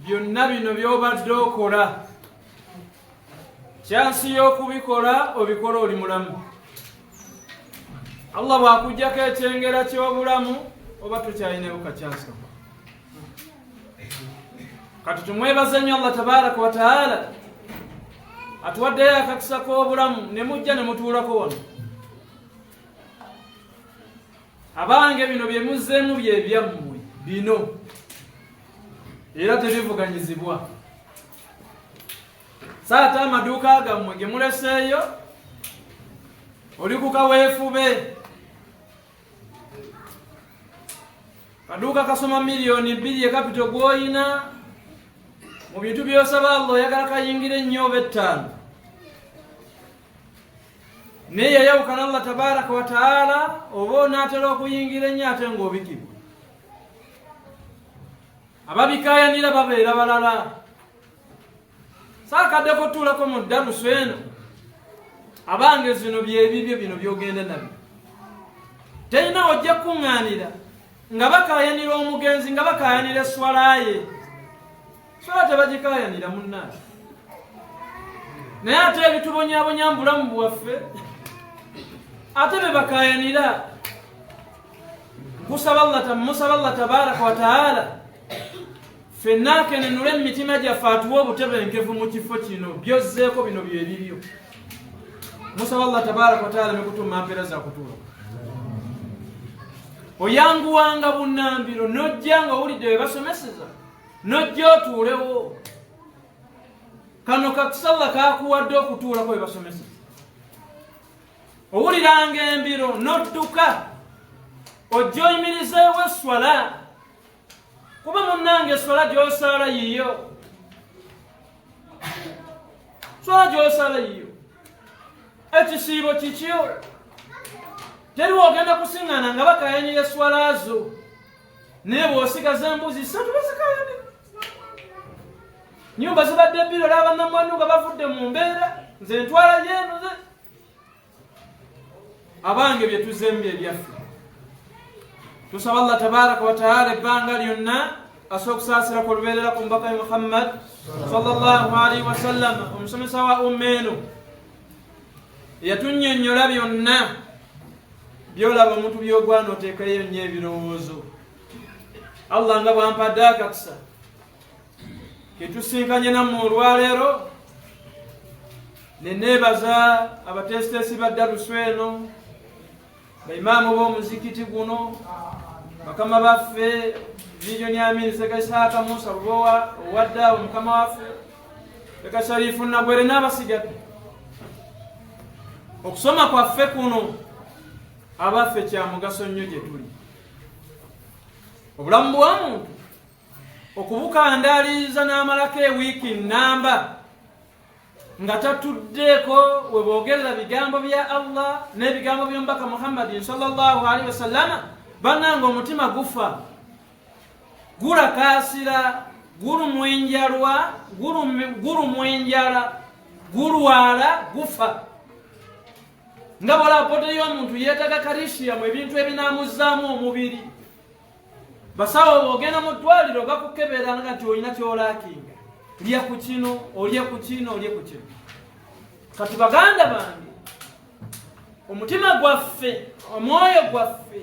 byonna bino by'obadde okola kyansi y'okubikola obikola oli mulamu. Allah bw'akuggyako ekyengera ky'obulamu oba tokyalinayo kakyansi. Kati tumwebaze nnyo Allah tabaraka wa taala atuwaddeyo akakisa k'obulamu ne mujja ne mutuulako wano. Abange bino bye muzzeemu bye byammwe bino era tebivuganyizibwa. Saata amaduuka gammwe ge muleseeyo oli ku kaweefube kaduuka kasoma miliyoni 2 ekapito gw'oyina mu bintu by'osaba Allah oyagala kayingire nnyo oba 5 naye yayawukana Allah tabaraka wa taala oba onaatera okuyingira ennyo ate ng'obikibwa. Ababikaayanira babeera balala. Saakaddeko tuulako mu ddalusu eno abange zino byebibyo bino byogenda nabyo. Terina ojja kuŋŋaanira nga bakaayanira omugenzi nga bakaayanira eswala ye. Swala tebagikaayanira munnaazi. Naye ate ebitubonyaabonya mu bulamu bwaffe ate be bakaayanira. Musaba Allah tabaraka wa taala ffenna kenenule emitima gyaffe atuwe obutebenkevu mu kifo kino byozzeeko bino byebibyo. Musaba Allah tabaraka wa taala mekutuma mpeera za kutuula. Oyanguwanga bunnambiro nojja nga owulidde bye basomeseza nojja otuulewo. Kano kakisalla kakuwadde okutuulako bye basomeseza. Owuliranga embiro nodduka ojja oyimirizeewo eswala kuba munnange eswala gy'osaala yiyo. Swala gy'osaala yiyo. Ekisiibo kikyo. Teriwo ogenda kusiŋŋaana nga bakaayanira eswala zo naye bw'osigaza embuzi 3 bazikaayanira. Nnyumba zibadde bbiri olaba bannamwandu nga bavudde mu mbeera nze ntwala yeeno ze. Abange bye tuzzeemu bye byaffe. Tusaba Allah tabaraka wa taala ebbanga lyonna asookusaasira ku lubeerera ku mubaka Muhammad sallallahu alaihi wasallam omusomesa wa umma eno yatunnyonnyola byonna byolaba omuntu byogwana oteekayo nnyo ebirowoozo. Allah nga bwampadde akakisa ketusinkanye nammwe olwaleero ne neebaza abateesiteesi ba ddalusu eno baimaamu b'omuzikiti guno bakama baffe Vision Amin Seka Isaaka Musa Rubowa owadda omukama waffe Seka Sharifu Nagwere n'abasigadde. Okusoma kwaffe kuno abaffe kya mugaso nnyo gye tuli. Obulamu bwa muntu okubukandaaliza n'amalako ewiiki nnamba nga tatuddeeko we boogerera bigambo bya Allah n'ebigambo by'omubaka Muhammadin sallallahu alaihi wasallama bannanga omutima gufa gulakaasira gulumwenjala gulwala gufa. Nga bw'olaba y'omuntu yeetaga kalishiyamu ebintu ebinaamuzzaamu omubiri. Basawo bw'ogenda mu ddwaliro bakukebera nga nti olina kyolaakinga lya ku kino olye ku kino olye ku kino. Kati baganda bange omutima gwaffe omwoyo gwaffe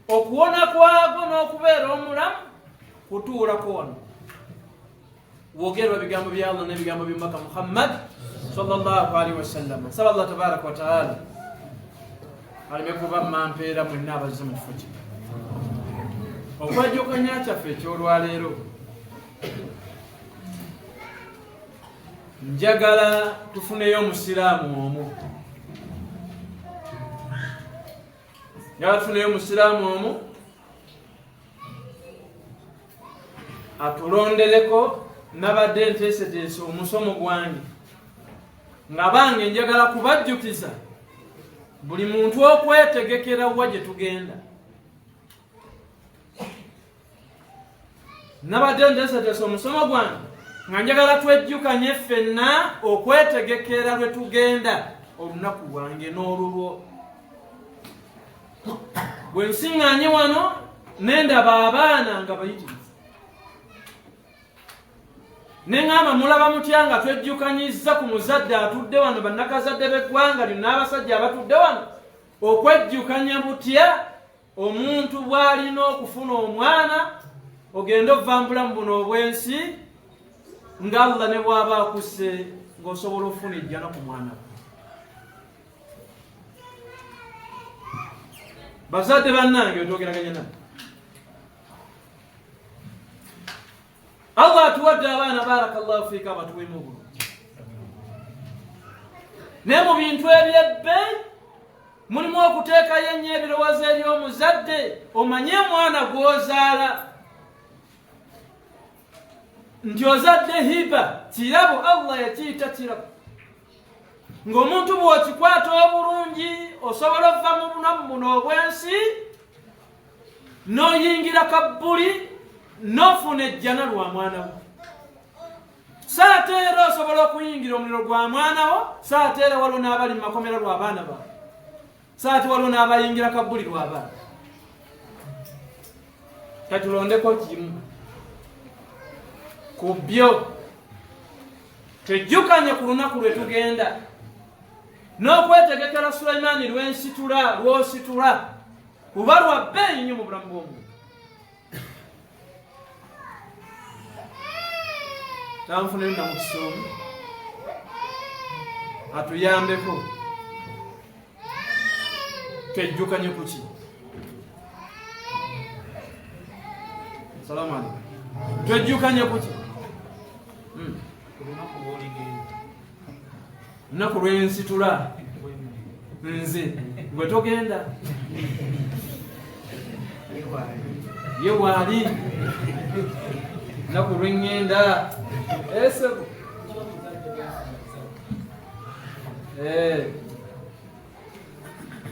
okuwona kwagwo n'okubeera omulamu kutuulako wano wogerwa bigambo bya Allah n'ebigambo by'omubaka Muhammad sallallahu alaihi wasallam. Saba Allah tabaraka wa taala aleme kuba mampeera mwenna abazze mu kifo kino. Okwajjukanya kyaffe ekyolwaleero njagala tufuneyo omusiraamu omu. Njagala tufuneyo omusiraamu omu atulondereko nabadde nteeseteese omusomo gwange nga bange njagala kubajjukiza buli muntu okwetegekera wa gye tugenda. Nabadde nteeseteese omusomo gwange nga njagala twejjukanye ffenna okwetegekera lwe tugenda olunaku lwange n'olulwo. Bwe nsiŋŋaanye wano nendaba abaana nga bayitirivu neŋŋamba mulaba mutya nga twejjukanyizza ku muzadde atudde wano bannakazadde b'eggwanga lino n'abasajja abatudde wano okwejjukanya butya omuntu bw'alina okufuna omwana ogenda ovambula mu buno obwensi nga Allah ne bw'aba akusse ng'osobola okufuna ejjana ku mwana we. Bazadde bannange otwogeraganya nabo, Allah atuwadde abaana barakallahu fiika abatuwemu bulungi, naye mu bintu ebyebbeeyi mulimu okuteekayo ennyo ebirowoozo ery'omuzadde omanye omwana gw'ozaala nti ozadde hiba, kirabo. Allah yakiyita kirabo. Ng'omuntu bw'okikwata obulungi osobola ova mu bunamu buno obwensi n'oyingira kabbuli n'ofuna ejjana lwa mwana wo. Saate era osobola okuyingira omuliro gwa mwana wo, saate era waliwo n'abali mu makomera lw'abaana baabwe, saate waliwo n'abayingira kabbuli lw'abaana. Katulondeko kimu ku byo, tejjukanye ku lunaku lwe tugenda n'okwetegekera Sulaimaani lw'ositula kuba lwa bbeeyi nnyo mu bulamu bw'omuntu. Tanfunire na mu kisomo atuyambeko, twejjukanye ku ki? Salaamu alaykum. Twejjukanye ku ki? Lunaku lw'ensitula nze gwe togenda ye waali, lunaku lw'engenda esebo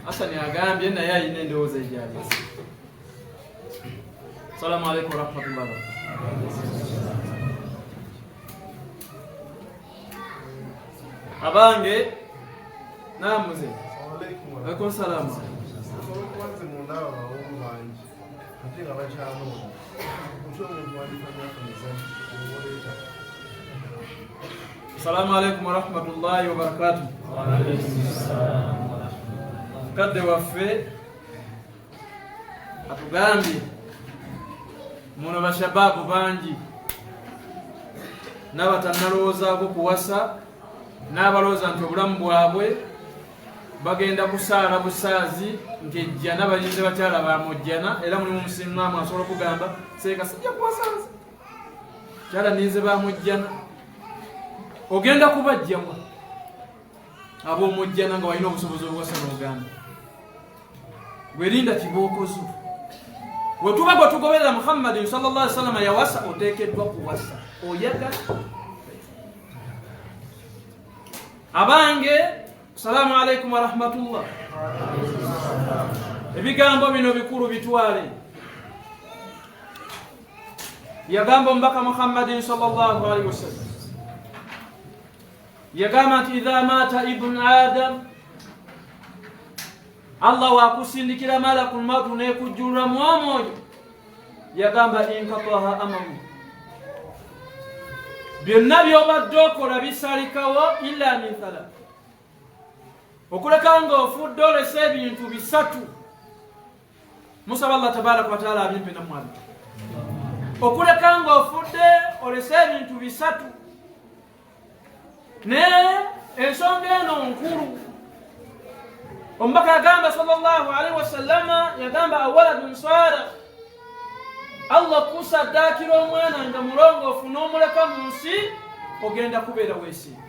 Asani agambye naye alina endowooza egyalisa. Salaamu alaykum warahmatullahi wabarakatuh. Abange namuze alaikum salaam. Assalamu alaikum warahmatullahi wabarakatuh. Kadde waffe atugambye muno bashababu bangi n'abatannalowoozaako kuwasa, n'abalowooza nti obulamu bwabwe bagenda kusaala busaazi ng'ejjana balinze bakyala bamujjana. Era mulimu omusiŋŋaamu asobola okugamba seeka sijja kuwasaaza kyala ninze bamujjana. Ogenda kubajjamu ab'omujjana nga walina obusobozi obuwasa n'ogamba gwerinda kibookozo. Bwe tuba gwe tugoberera Muhammadin sallallahu alaihi wasallam yawasa, oteekeddwa kuwasa oyagala. Abange salaamu alaikum warahmatullah. Ebigambo bino bikulu bitwale. Yagamba omubaka Muhammadin sallallahu alaihi wasallam, yagamba nti idha mata ibn adam, Allah wakusindikira malakul mautu nekujjulira mu omwoyo, yagamba inkataha amalu, byonna byobadde okola bisalikawo illa min thalatha, okuleka nga ofudde olese ebintu bisatu. Musaba Allah tabaraka wa taala abimpe namwali. Okuleka nga ofudde olese ebintu bisatu, ne ensonga eno nkulu. Omubaka yagamba sallallahu alaihi wasallama, yagamba awaladun salih, Allah kusaddaakira omwana nga mulongoofu n'omuleka mu nsi, ogenda kubeera weesiima.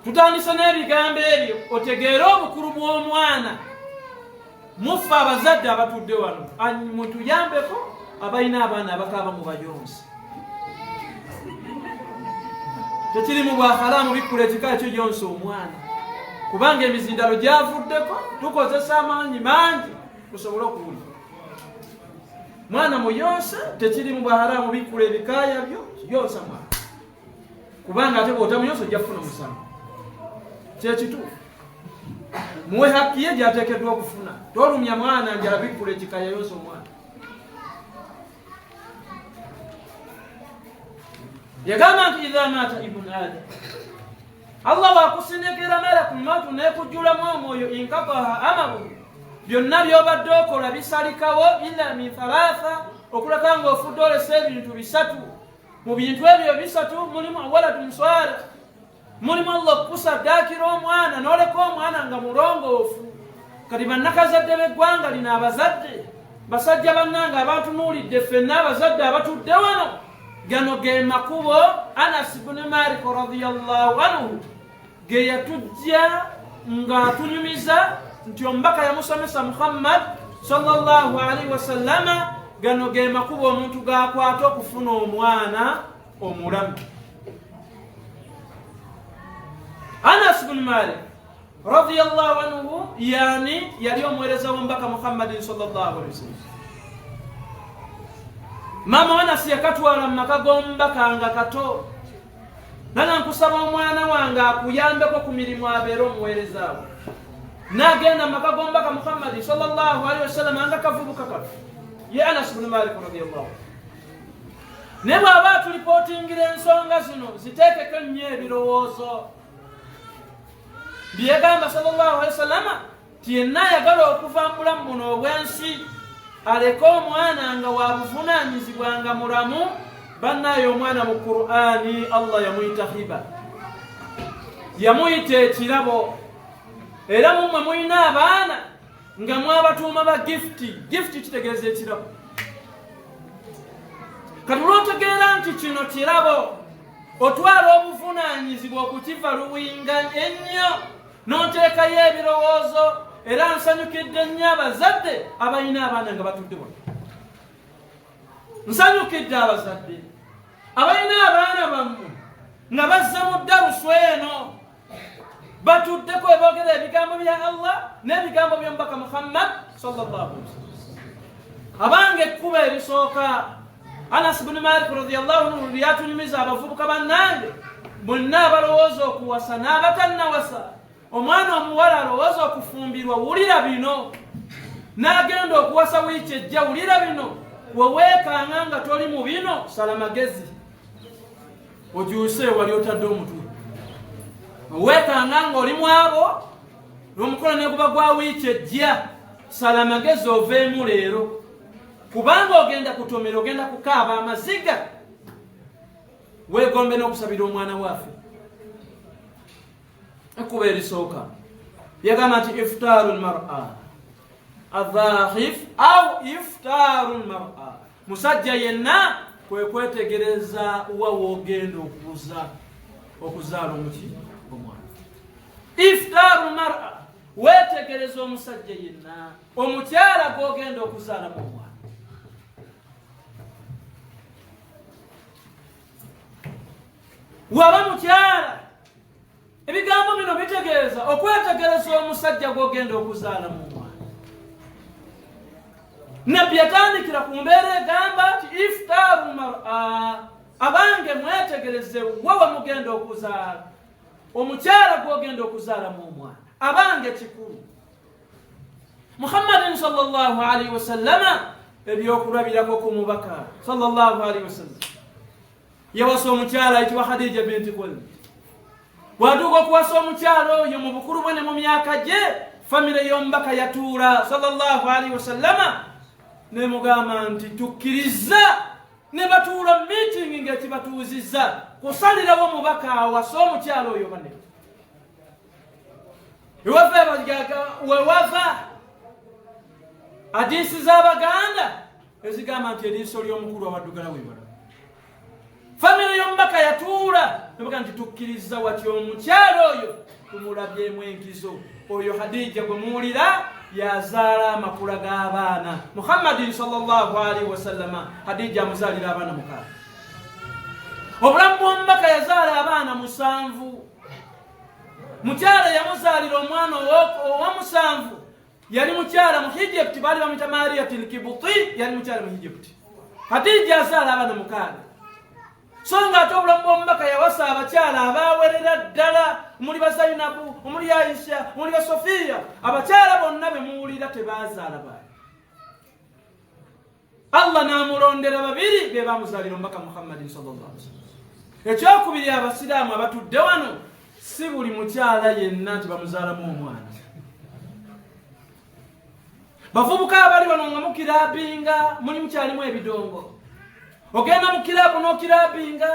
Tutandise n'ebigambo ebyo otegeere obukulu bw'omwana. Muffe abazadde abatudde wano mutuyambeko abalina abaana abakaaba mu bayonsi. Tekiri mu bwahalamu bikkula ekika ekyo gyonsa omwana, kubanga emizindalo gyavuddeko tukozesa amaanyi mangi tusobole okuwulira. Mwana muyonsa, tekiri mu bwahalamu bikkula ebikaaya byo yonsa mwana, kubanga ate bw'otamuyonsa ojja kufuna musango. Kyekituufu, muwe hakki ye gy'ateekeddwa okufuna. Tolumya mwana njala bikkula ekikaaya yonsa omwana. yagamba nti idha mata ibnu adam Allah wakusinekera malaku mautu nekujjulamu omwoyo inkataha amalu byonna byobadde okola bisalikawo illa min thalatha okulaga nga ofudde olesa ebintu bisatu. Mu bintu ebyo bisatu mulimu waladun swalih, mulimu Allah okukusaddaakira omwana n'oleka omwana nga mulongoofu. Kati bannakazadde b'eggwanga lino abazadde basajja bannanga abantunuulidde ffenna abazadde abatudde wano, gano ge makubo Anas ibn Malik radiyallahu anhu ge yatujja ng'atunyumiza nti omubaka yamusomesa Muhammad sallallahu alaihi wasallama. Gano ge makubo omuntu gakwata okufuna omwana omulamu. Anas ibn Malik radiyallahu anhu yani yali omuweereza w'omubaka Muhammadin sallallahu alaihi wasallam. Mama Anas yakatwala mu maka g'omubaka nga kato, nana nkusaba omwana wange akuyambeko ku mirimu abeera omuweereza we. N'agenda mu maka g'omubaka Muhammadin sallallahu alaihi wasallam nga kavubuka kato ye Anas ibn Malik radiyallahu anhu. Ne bw'aba tulipootingira ensonga zino ziteekeko nnyo ebirowoozo byegamba sallallahu alaihi wasallam ti yenna ayagala okuva mu bulamu buno obwensi aleke omwana nga wabuvunaanyizibwanga mulamu. Bannaye omwana mu Qur'ani Allah yamuyita hiba, yamuyita ekirabo. Era mumwe muyina abaana nga mwabatuuma ba gifti. Gifti kitegeeza ekirabo. Kati lw'otegeera nti kino kirabo, otwala obuvunaanyizibwa okukiva luwinga ennyo n'oteekayo ebirowoozo. Era nsanyukidde nnyo abazadde abalina abaana nga batudde wano. Nsanyukidde abazadde abalina abaana bammwe nga bazze mu darusu eno batuddeko boogera ebigambo bya Allah n'ebigambo by'omubaka Muhammad sallallahu alaihi wasallam. Abange ekkuba erisooka Anas ibn Malik radiyallahu anhu lyatunyumiza abavubuka bannange bonna abalowooza okuwasa n'abatannawasa. Omwana omuwala alowooza okufumbirwa, wulira bino. N'agenda okuwasa wiiki ejja, wulira bino. Weweekanga nga toli mu bino, sala magezi ojuuse wali otadde omutwe. Weweekanga nga oli mu abo n'omukono neguba gwa wiiki ejja, sala magezi oveemu leero, kubanga ogenda kutomera, ogenda kukaaba amaziga. Weegombe n'okusabira omwana waffe. Ekuba erisooka yagamba nti iftaaru lmar'a adhaahif au iftaaru lmar'a, musajja yenna kwe kwetegereza wa woogenda okuzaala omuki omwana. Iftaaru lmar'a, weetegereza omusajja yenna, omukyala gw'ogenda okuzaalamu omwana. Waba mukyala, ebigambo bino bitegeeza okwetegereza omusajja gw'ogenda okuzaalamu omwana. Nabbi yatandikira ku mbeera egamba nti iftaaru mar'a, abange mwetegereze wawe mugenda okuzaala, omukyala gw'ogenda okuzaalamu omwana. Abange kikulu. Muhammadin sallallahu alaihi wasallama ebyokulabirako ku mubaka sallallahu alaihi wasallam yawasa omukyala ayitibwa Khadija binti Khuwaylid. Bw'atuuka okuwasa omukyalo oyo mu bukulu bwe ne mu myaka gye, famire y'omubaka yatuula sallallahu alaihi wasallama nemugamba nti tukkiriza, ne batuula meeting ng'ekibatuuzizza kusalirawo omubaka awasa omukyalo oyo bane. Wewava hadiisi z'Abaganda ezigamba nti eriiso ly'omukulu abaddugala weebala. Famire y'omubaka yatuula nebaga nti tukkiriza wati omukyalo oyo tumulabyemu enkizo. Oyo Khadija gwe muwulira yazaala amakula g'abaana. Muhammadin sallallahu alaihi wasallama Khadija amuzaalira abaana 6. Obulamu bw'omubaka yazaala abaana 7. Mukyala yamuzaalira omwana owa 7 yali mukyala mu Egypt, baali bamuyita Mariyatul Kibuti, yali mukyala mu Egypt. Khadija azaala abaana 6. So nga ate obulamu bw'omubaka yawasa abakyala abawerera ddala, omuli ba Zainabu, omuli Aisha, omuli ba Sofiya. Abakyala bonna be muwulira tebazaala baana. Allah n'amulondera 2 be bamuzaalira omubaka Muhammadin sallallahu alaihi wasallam. ekyokubiri abasiraamu abatudde wano si buli mukyala yenna nti bamuzaalamu omwana. Bavubuka abali wano nga mukirabinga muli mukyalimu ebidongo, ogenda mu kiraabu n'okirabinga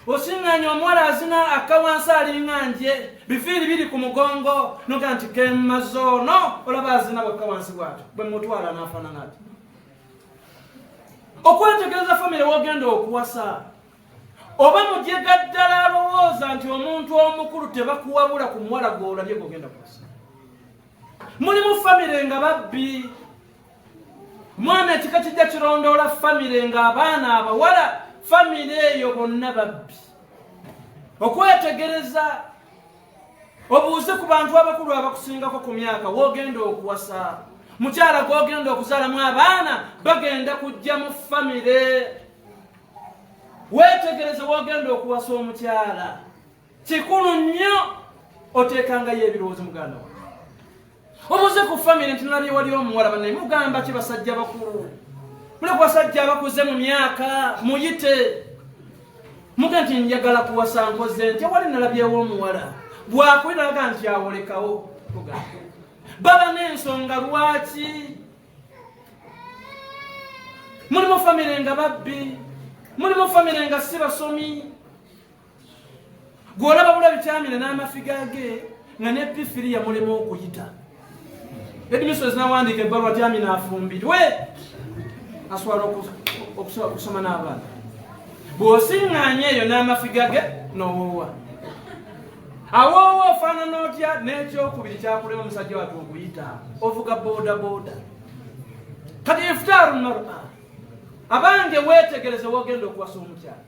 osiŋŋaanya omuwala azina akawansi alinga nje bifiiri biri ku mugongo noga nti kemmazo no olaba azina bwakawansi bw'ato bwe mutwala n'afaanana ati. Okwetegereza famire wogenda okuwasa oba mujega ddala alowooza nti omuntu omukulu tebakuwabula ku muwala gw'olabye gwogenda kuwasa. Mulimu famire nga babbi, mwana ekika kijja kirondoola famire nga abaana abawala famire eyo bonna babbi. Okwetegereza obuuze ku bantu abakulu abakusingako ku myaka wogenda okuwasa, mukyala gwogenda okuzaalamu abaana bagenda kujja mu famire. Wetegereze wogenda okuwasa omukyala, kikulu nnyo oteekangayo ebirowoozo muganda wange. Obuuze ku famire nti nalabye wali omuwala bannaye mugamba ki basajja bakulu, mule ku basajja abakuze mu myaka muyite muga nti njagala kuwasa nkoze nti wali nalabyewo omuwala bwakwiraga nti awolekawo. Baba n'ensonga lwaki mulimu famire nga babbi, mulimu famire nga si basomi, gw'olaba bulabi kyamire n'amafiga ge nga ne pifiriya mulimu okuyita. Edimisozi nawandiika ebbaluwa tyamina afumbirwe aswala okusoma n'abaana. Bw'osiŋŋaanya eyo n'amafiga ge n'owoowa, awoowa ofaanana otya n'ekyokubiri kyakulema omusajja watu okuyita ovuga boodabooda. Kati ifutaaru mar'a abange weetegereze wogenda okuwasa omukyala.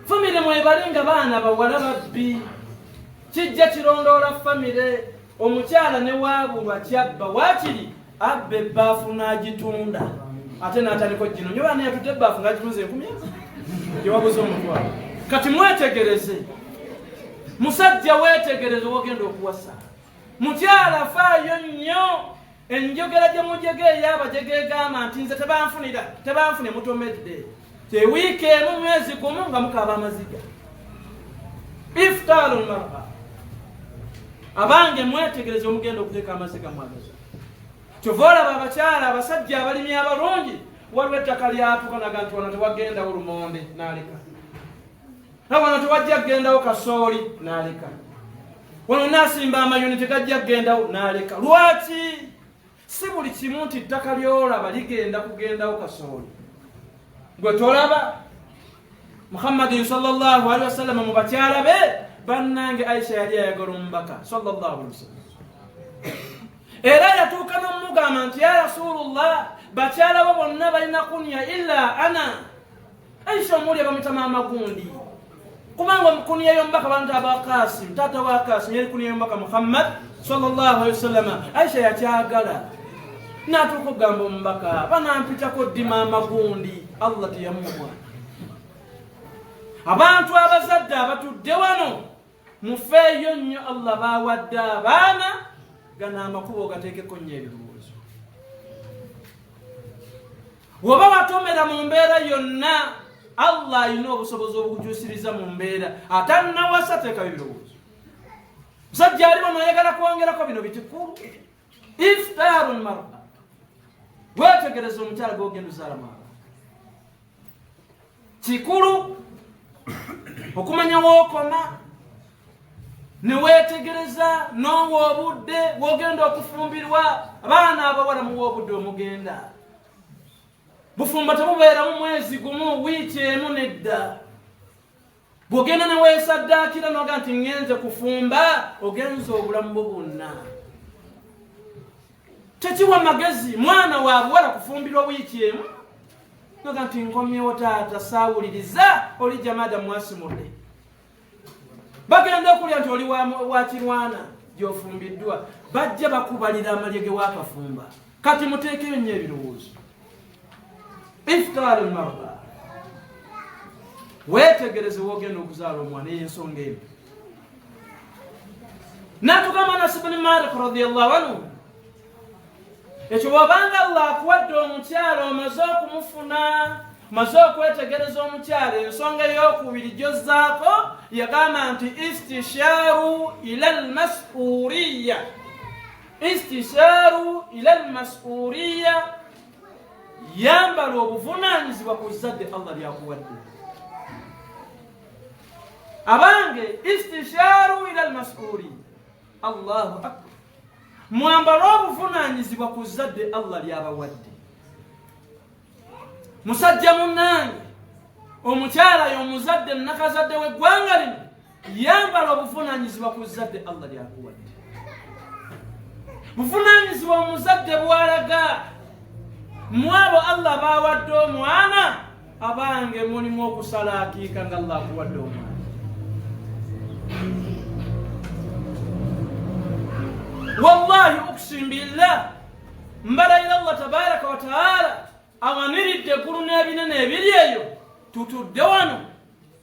Famire mwebale nga baana bawala babbi, kijja kirondoola famire. Omukyala ne waabulwa kyabba waakiri abba ebbaafu n'agitunda ate n'ataliko gino nyoba neyatudde ebbaafu ng'agitunze 10,000 gyewabuze omutwalo. Kati mwetegereze, musajja weetegereze wogenda okuwasa. Mukyala faayo nnyo enjogera gye mujege ey'abajege egamba nti nze tebanfune mutomedde tewiiki emu mwezi gumu nga mukaaba amaziga. Iftaaru mar'a abange mwetegereze omugenda okuteeka amaziga mwagaza. Kyova olaba abakyala abasajja abalimi abalungi waliwo ettaka lyatuuka naga nti wano tewagendawo lumonde n'aleka, na wano tewajja kugendawo kasooli n'aleka, wano naasimba amayuni tegajja kugendawo n'aleka. Lwaki? Si buli kimu nti ttaka lyolaba ligenda kugendawo kasooli. Gwe tolaba Muhammadin sallallahu alaihi wasallam mu bakyala be bannange Aisha yali ayagala omubaka sallallahu alaihi wasallam, era yatuuka n'omugamba nti ya Rasulullah bakyala bo bonna balina kunya illa ana. Aisha omuli bamuyita maama gundi kubanga kunya y'omubaka bantu aba Qasim, taata wa Qasim yali kunya y'omubaka Muhammad sallallahu alaihi wasallam. Aisha yakyagala n'atuuka okugamba omubaka banampitako ddi maama gundi, Allah teyamuwa. Abantu abazadde abatudde wano mufeeyo nnyo, Allah bawadde abaana gana amakubo gateekeko nnyo ebirowoozo. Woba watomera mu mbeera yonna, Allah alina obusobozi obukukyusiriza mu mbeera atannawasa teekayo ebirowoozo. Musajja ali wano ayagala kwongerako bino bitikulu. Iftaaru mar'a weetegereza omukyala gw'ogenda ozaalamu abaana. Kikulu okumanya wookoma ne weetegereza n'owa obudde wogenda okufumbirwa. Abaana abawala muwa obudde omugenda. Bufumba tebubeeramu mwezi gumu, wiiki emu nedda. Bw'ogenda ne weesaddaakira noga nti ngenze kufumba, ogenza obulamu bwo bwonna. Tekiwa magezi mwana wa buwala kufumbirwa wiiki emu noga nti nkomyewo taata saawuliriza oli jamada mwasimudde. Bagenda okulya nti oli wa kirwana gy'ofumbiddwa, bajja bakubalira amalyege w'akafumba. Kati muteekeyo nnyo ebirowoozo. Iftaaru mar'a weetegereze wogenda okuzaala omwana ey'ensonga eno. N'atugamba Anas ibn Malik radiyallahu anhu, ekyo wabanga Allah akuwadde omukyala omaze okumufuna maze okwetegereza omukyala ensonga ey'okubiri gyozzaako yagamba nti istisharu ila almas'uriya, istisharu ila almas'uriya, yambala obuvunaanyizibwa ku zadde Allah lyakuwadde. abange istisharu ila almas'uriya, Allahu akbar, mwambala obuvunaanyizibwa ku zadde Allah lyabawadde. musajja munnange, omukyala y'omuzadde nakazadde w'eggwanga lino, yambala obuvunaanyizibwa ku zadde Allah lyakuwadde. buvunaanyizibwa omuzadde bw'alaga mu abo Allah bawadde omwana, abange mulimu okusala akiika nga Allah akuwadde omwana. wallahi uqsim billah, mbalayira Allah tabaraka wa taala awaniridde eggulu n'ebinene ebiri eyo, tutudde wano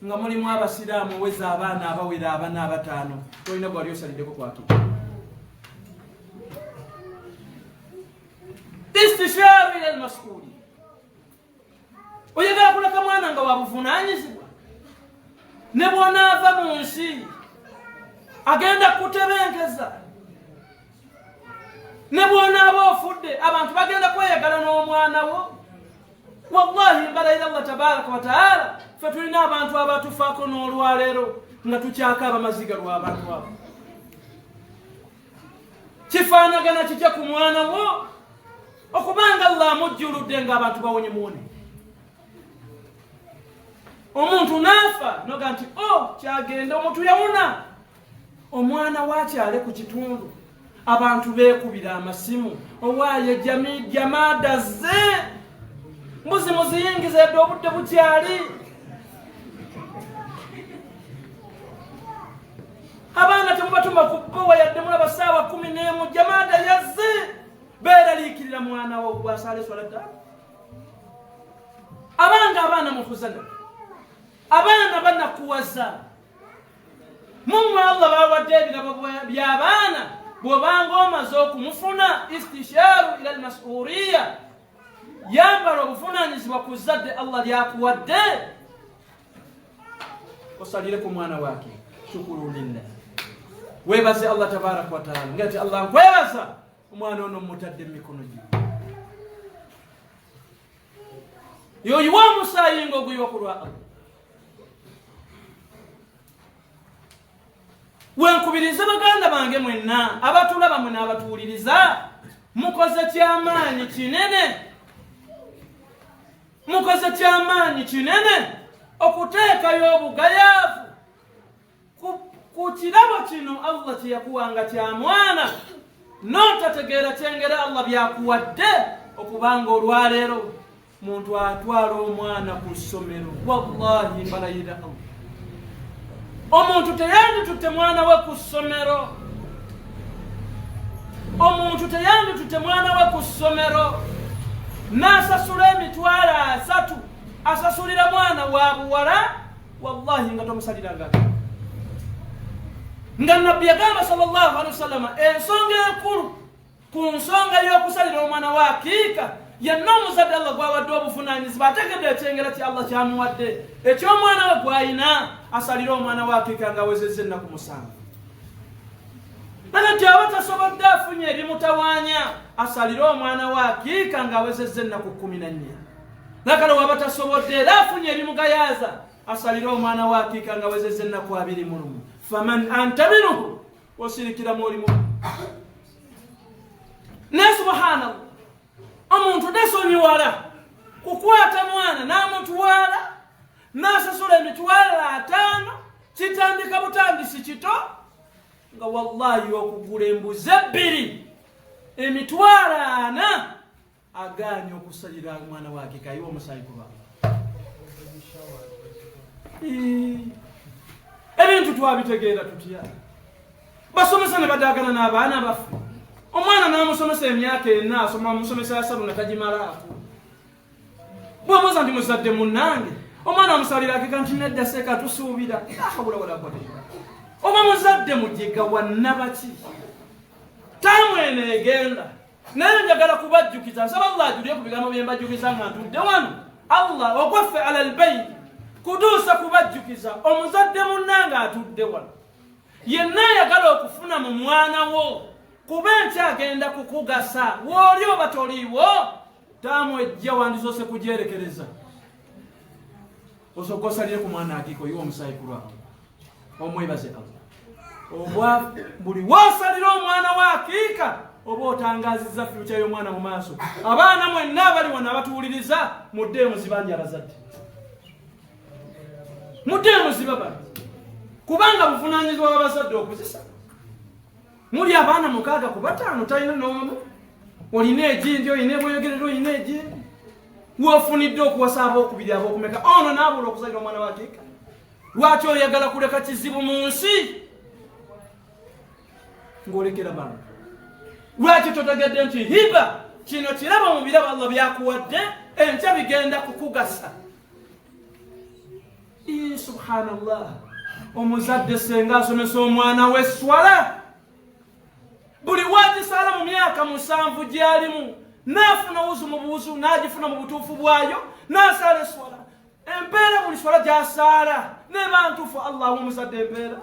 nga mulimu abasiraamu oweza abaana abawera 4 5, tolina gwali osaliddeko kwakira. istisharu ila almas'uli, oyagala kuleka mwana nga wabuvunaanyizibwa, ne bw'onaava mu nsi agenda kutebenkeza, ne bw'onaaba ofudde abantu bagenda kweyagala n'omwana wo. wallahi mbalayira Allah tabaraka wa taala, ffe tulina abantu abatufaako n'olwaleero nga tukyakaaba amaziga lw'abantu abo. kifaanagana kitya ku mwana wo okubanga Allah amujjuludde ng'abantu bawonye muwone? omuntu naafa noga nti kyagenda, omuntu yawona. omwana wakyale ku kitundu, abantu beekubira amasimu, owaaye jamaada ze mbuzi muziyingiza edde obudde bukyali. abaana temubatuma ku bbowa yadde mulaba ssaawa 11 jamaada yazze, beeraliikirira mwana wo gwasala eswala ddala. abanga abaana mukuzana, abaana banakuwaza. mumwe Allah bawadde ebirabo by'abaana, bw'obanga omaze okumufuna istisharu ila almas'uriya, yambala obuvunaanyizibwa ku zadde Allah lyakuwadde, osalire ku mwana wake. shukuru lillah, weebaze Allah tabaraka wa taala ngati Allah nkwebaza omwana ono mutadde mu mikono gye. yoyiwa omusaayi ng'oguyiwa ku lwa Allah. wenkubiriza baganda bange mwenna abatulaba mwe n'abatuwuliriza, mukoze kyamaanyi kinene, mukoze kyamaanyi kinene okuteekayo obugayaavu ku kirabo kino Allah kye yakuwanga kya mwana, n'otategeera kyengera Allah byakuwadde, okubanga olwaleero muntu atwala omwana ku ssomero. wallahi mbalayira Allah, omuntu teyanditutte mwana we ku ssomero, omuntu teyanditutte mwana we ku ssomero n'asasula emitwalo 3 asasulira mwana wa buwala, wallahi nga tomusaliranga. nga nabbi yagamba sallallahu alaihi wasallam, ensonga enkulu ku nsonga y'okusalira omwana wa akiika, yenna omuzadde Allah gwawadde obuvunaanyizibwa ategedde ekyengera kya Allah kyamuwadde, eky'omwana we gw'ayina asalire omwana wa akiika ng'awezezza ennaku 7. nati aba tasobodde afunye ebimutawaanya, asalire omwana wa akiika ng'awezezza ennaku 14. nakale waba tasobodde era afunye ebimugayaaza, asalire omwana wa akiika ng'awezezza ennaku 21. faman anta minhu, osirikira mulimu. ne subhanallah, omuntu tasonyiwala kukwata mwana n'amutwala n'asasula emitwalo 5, kitandika butandisi kito, nga wallahi okugula embuzi 2 emitwalo 4 agaanye okusalira mwana wake kayiwa omusayi kuba. ebintu twabitegeera tutya? basomesa ne badaagana n'abaana baffe. omwana n'amusomesa emyaka 4, asoma musomesa 3 natagimalaako. bw'obuuza nti muzadde munnange, omwana amusalira akika nti nedda seeka tusuubira akabulawalakotea. oba muzadde mujiga wannabaki, tamwene egenda naye njagala kubajjukiza, nsaba Allah ajulire ku bigambo bye mbajjukiza nga ntudde wano, Allah ogwaffe ala albayt kutuusa kubajjukiza omuzadde munnanga atudde wano yenna ayagala okufuna mu mwana wo kuba enkya agenda kukugasa wooli oba toliiwo tamwejja wandizose kujerekereza osooka osalire ku mwana akiiko yiwe omusaayi ku lwabo omwebaze Allah obwa buli wosalira omwana wa akiika oba otangazizza fyuca y'omwana mu maaso abaana mwenna abali wano abatuwuliriza muddeemu zibanja abazadde muddeemu zibaba kubanga buvunaanyizibwa bw'abazadde okuzisa muli abaana 6 ku 5 talina n'omu olina egindi olina ebweyogerero olina egindi wofunidde okuwasa abookubiri ab'okumeka ono naabula okuzalira omwana wa akiika lwaki oyagala kuleka kizibu mu nsi ng'olekera bana lwaki totegedde nti hiba kino kiraba mu birabo Allah byakuwadde enkya bigenda kukugasa subhanallah omuzadde senga asomesa omwana we swala buli wagisala mu myaka 7 gyalimu nafuna wuzu mu buwuzu nagifuna mu butuufu bwayo nasala swala empeera buli swala gyasala neba ntuufu Allah omuzadde empeera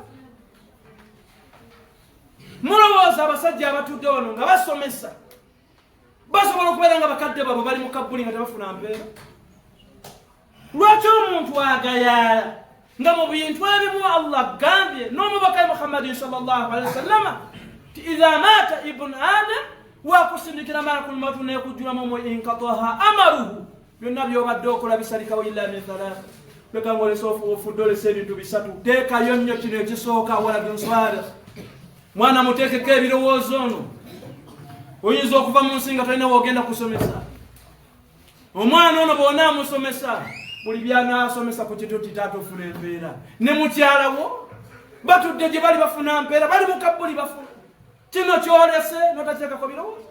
mulowooza abasajja abatudde wano nga basomesa basobola okubeera nga bakadde babo bali mu kabbuli nga tebafuna mpeera lwaki omuntu agayaala nga mu bintu ebimu Allah gambye n'omubaka Muhammadin sallallahu alaihi wasallam ti idha mata ibn adam wakusindikira malakul mautu nekujjulamu mu inqataha amaruhu byonna byobadde okola bisalikawo illa min thalath leka ng'olesa ofudde olesa ebintu bisatu teekayo nnyo kino ekisooka waladun salih mwana muteekeko ebirowoozo ono oyinza okuva mu nsi nga talina woogenda kusomesa omwana ono bwona amusomesa buli byanaasomesa ku kituti taata ofuna empeera ne mukyalawo batudde gye bali bafuna mpeera bali mu kabbuli bafuna kino kyolese notateekako birowoozo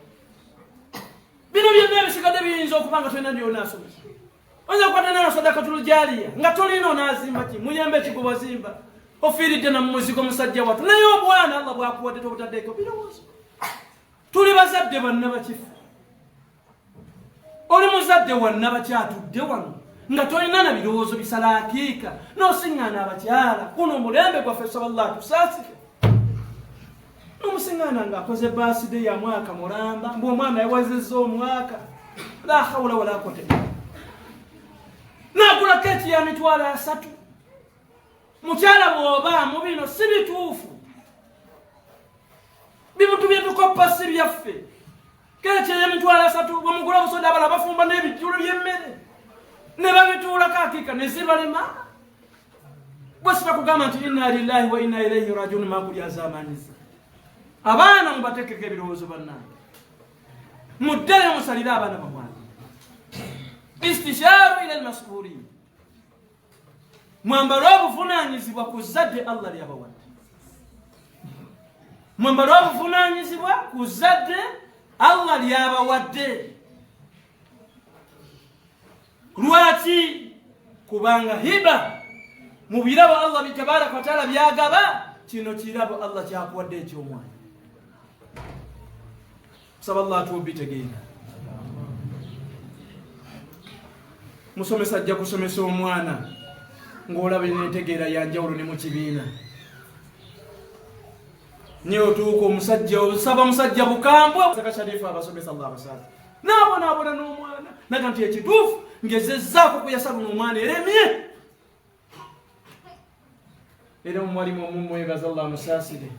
bino byonna ebisigadde biyinza okuba nga tolina byonaasomesa oyinza kukwata nayo sadakatul jaaliya nga tolina onaazimba ki muyembe ekigobwa zimba ofiiridde na mumuzigo musajja wattu naye obwana Allah bwakuwadde tobutaddeeko birowoozo tuli bazadde banna bakifu oli muzadde wanna bakyatudde wano nga tolina na birowoozo bisala akiika n'osiŋŋaana abakyala kuno omulembe gwaffe sallallahu tusaasike n'omusiŋŋaana ng'akoze baaside ya mwaka mulamba mbw'omwana yawazizza omwaka la hawla wala quwwata illa billah n'agula keeki ya mitwalo 3 mukyala bw'obaamu bino si bituufu bibutu byetukoppa si byaffe keeki ey'emitwalo 3 bw'omugula obusoda abala bafumba n'ebijjulo by'emmere ne babituulako akiika ne zibalema bwe sitakugamba nti inna lillahi wa inna ilaihi rajiun makuli azaamanyiza abaana mubateekeko ebirowoozo bannange muddeyo musalire abaana bamwana istisharu ila almas'ulin mwambalo obuvunaanyizibwa ku zadde Allah lyabawadde mwambalo obuvunaanyizibwa ku zadde Allah lyabawadde lwaki kubanga hiba mu birabo Allah bitabaraka wa taala byagaba kino kirabo Allah kyakuwadde ekyomwana saba Allah tubitegeera musomesa ajja kusomesa omwana ng'olaba netegeera yanjawulo ne mu kibiina niyo tuuka omusajja osaba musajja bukambwe saka sharifu abasomesa Allah abasaza naabona n'omwana naga nti ekituufu ngezezzaako kuyasaba n'omwana eremye era omwalimu omumwebaza Allah amusaasire